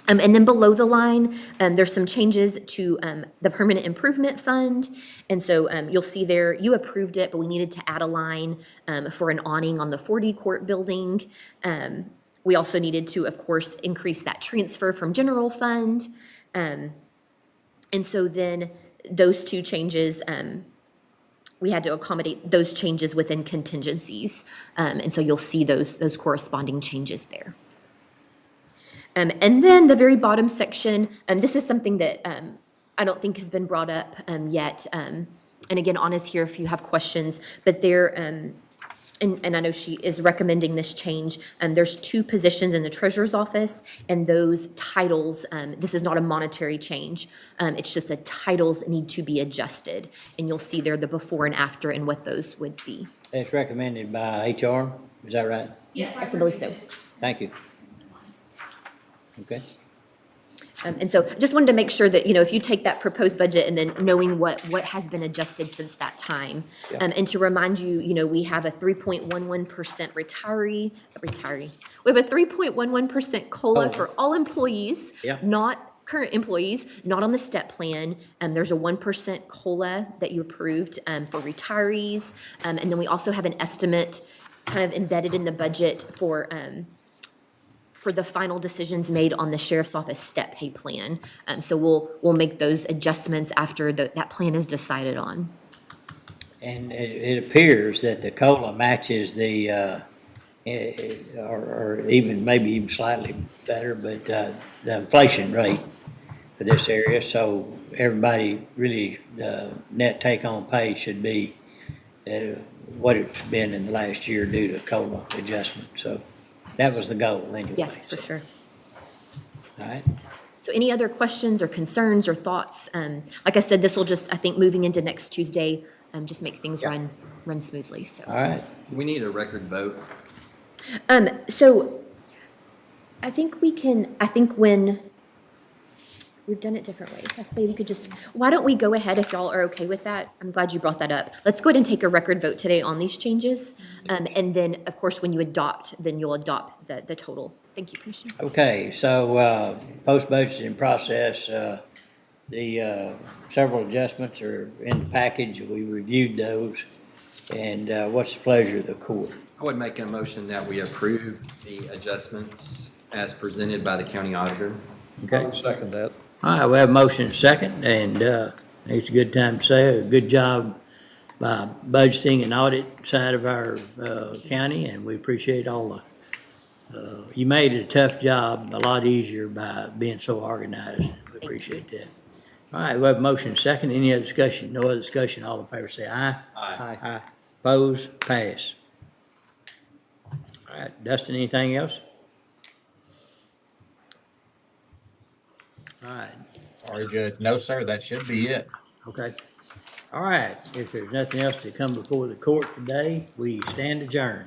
And then below the line, there's some changes to the permanent improvement fund. And so you'll see there, you approved it, but we needed to add a line for an awning on the 40 Court building. We also needed to, of course, increase that transfer from general fund. And so then those 2 changes, we had to accommodate those changes within contingencies. And so you'll see those corresponding changes there. And then the very bottom section, this is something that I don't think has been brought up yet. And again, Anna's here if you have questions, but there, and I know she is recommending this change. There's 2 positions in the treasurer's office, and those titles, this is not a monetary change. It's just the titles need to be adjusted. And you'll see there the before and after and what those would be. It's recommended by HR, is that right? Yes, I believe so. Thank you. Okay. And so just wanted to make sure that, if you take that proposed budget and then knowing what has been adjusted since that time. Yeah. And to remind you, we have a 3.11% retiree. We have a 3.11% COLA for all employees, Yeah. not current employees, not on the step plan. There's a 1% COLA that you approved for retirees. And then we also have an estimate kind of embedded in the budget for the final decisions made on the sheriff's office step pay plan. So we'll make those adjustments after that plan is decided on. And it appears that the COLA matches the, or even maybe even slightly better, but the inflation rate for this area. So everybody really, net take-home pay should be what it's been in the last year due to COLA adjustment. So that was the goal anyway. Yes, for sure. All right. So any other questions or concerns or thoughts? Like I said, this will just, I think, moving into next Tuesday, just make things run smoothly, so. All right. We need a record vote. So I think when we've done it different ways, I say we could just, why don't we go ahead if y'all are okay with that? I'm glad you brought that up. Let's go ahead and take a record vote today on these changes. And then, of course, when you adopt, then you'll adopt the total. Thank you, Commissioner. Okay, so, post-budgeting process, the several adjustments are in the package. We reviewed those. And what's the pleasure of the court? I would make a motion that we approve the adjustments as presented by the county auditor. Okay. Second that. All right, we have a motion and a second, and it's a good time to say a good job by budgeting and audit side of our county, and we appreciate all the, you made it a tough job a lot easier by being so organized. We appreciate that. All right, we have a motion and a second. Any other discussion? No other discussion. All in favor say aye. Aye. Aye. Oppose? Pass. All right, Dustin, anything else? All right. Sorry, Judge. No, sir, that should be it. Okay. All right, if there's nothing else to come before the court today, we stand adjourned.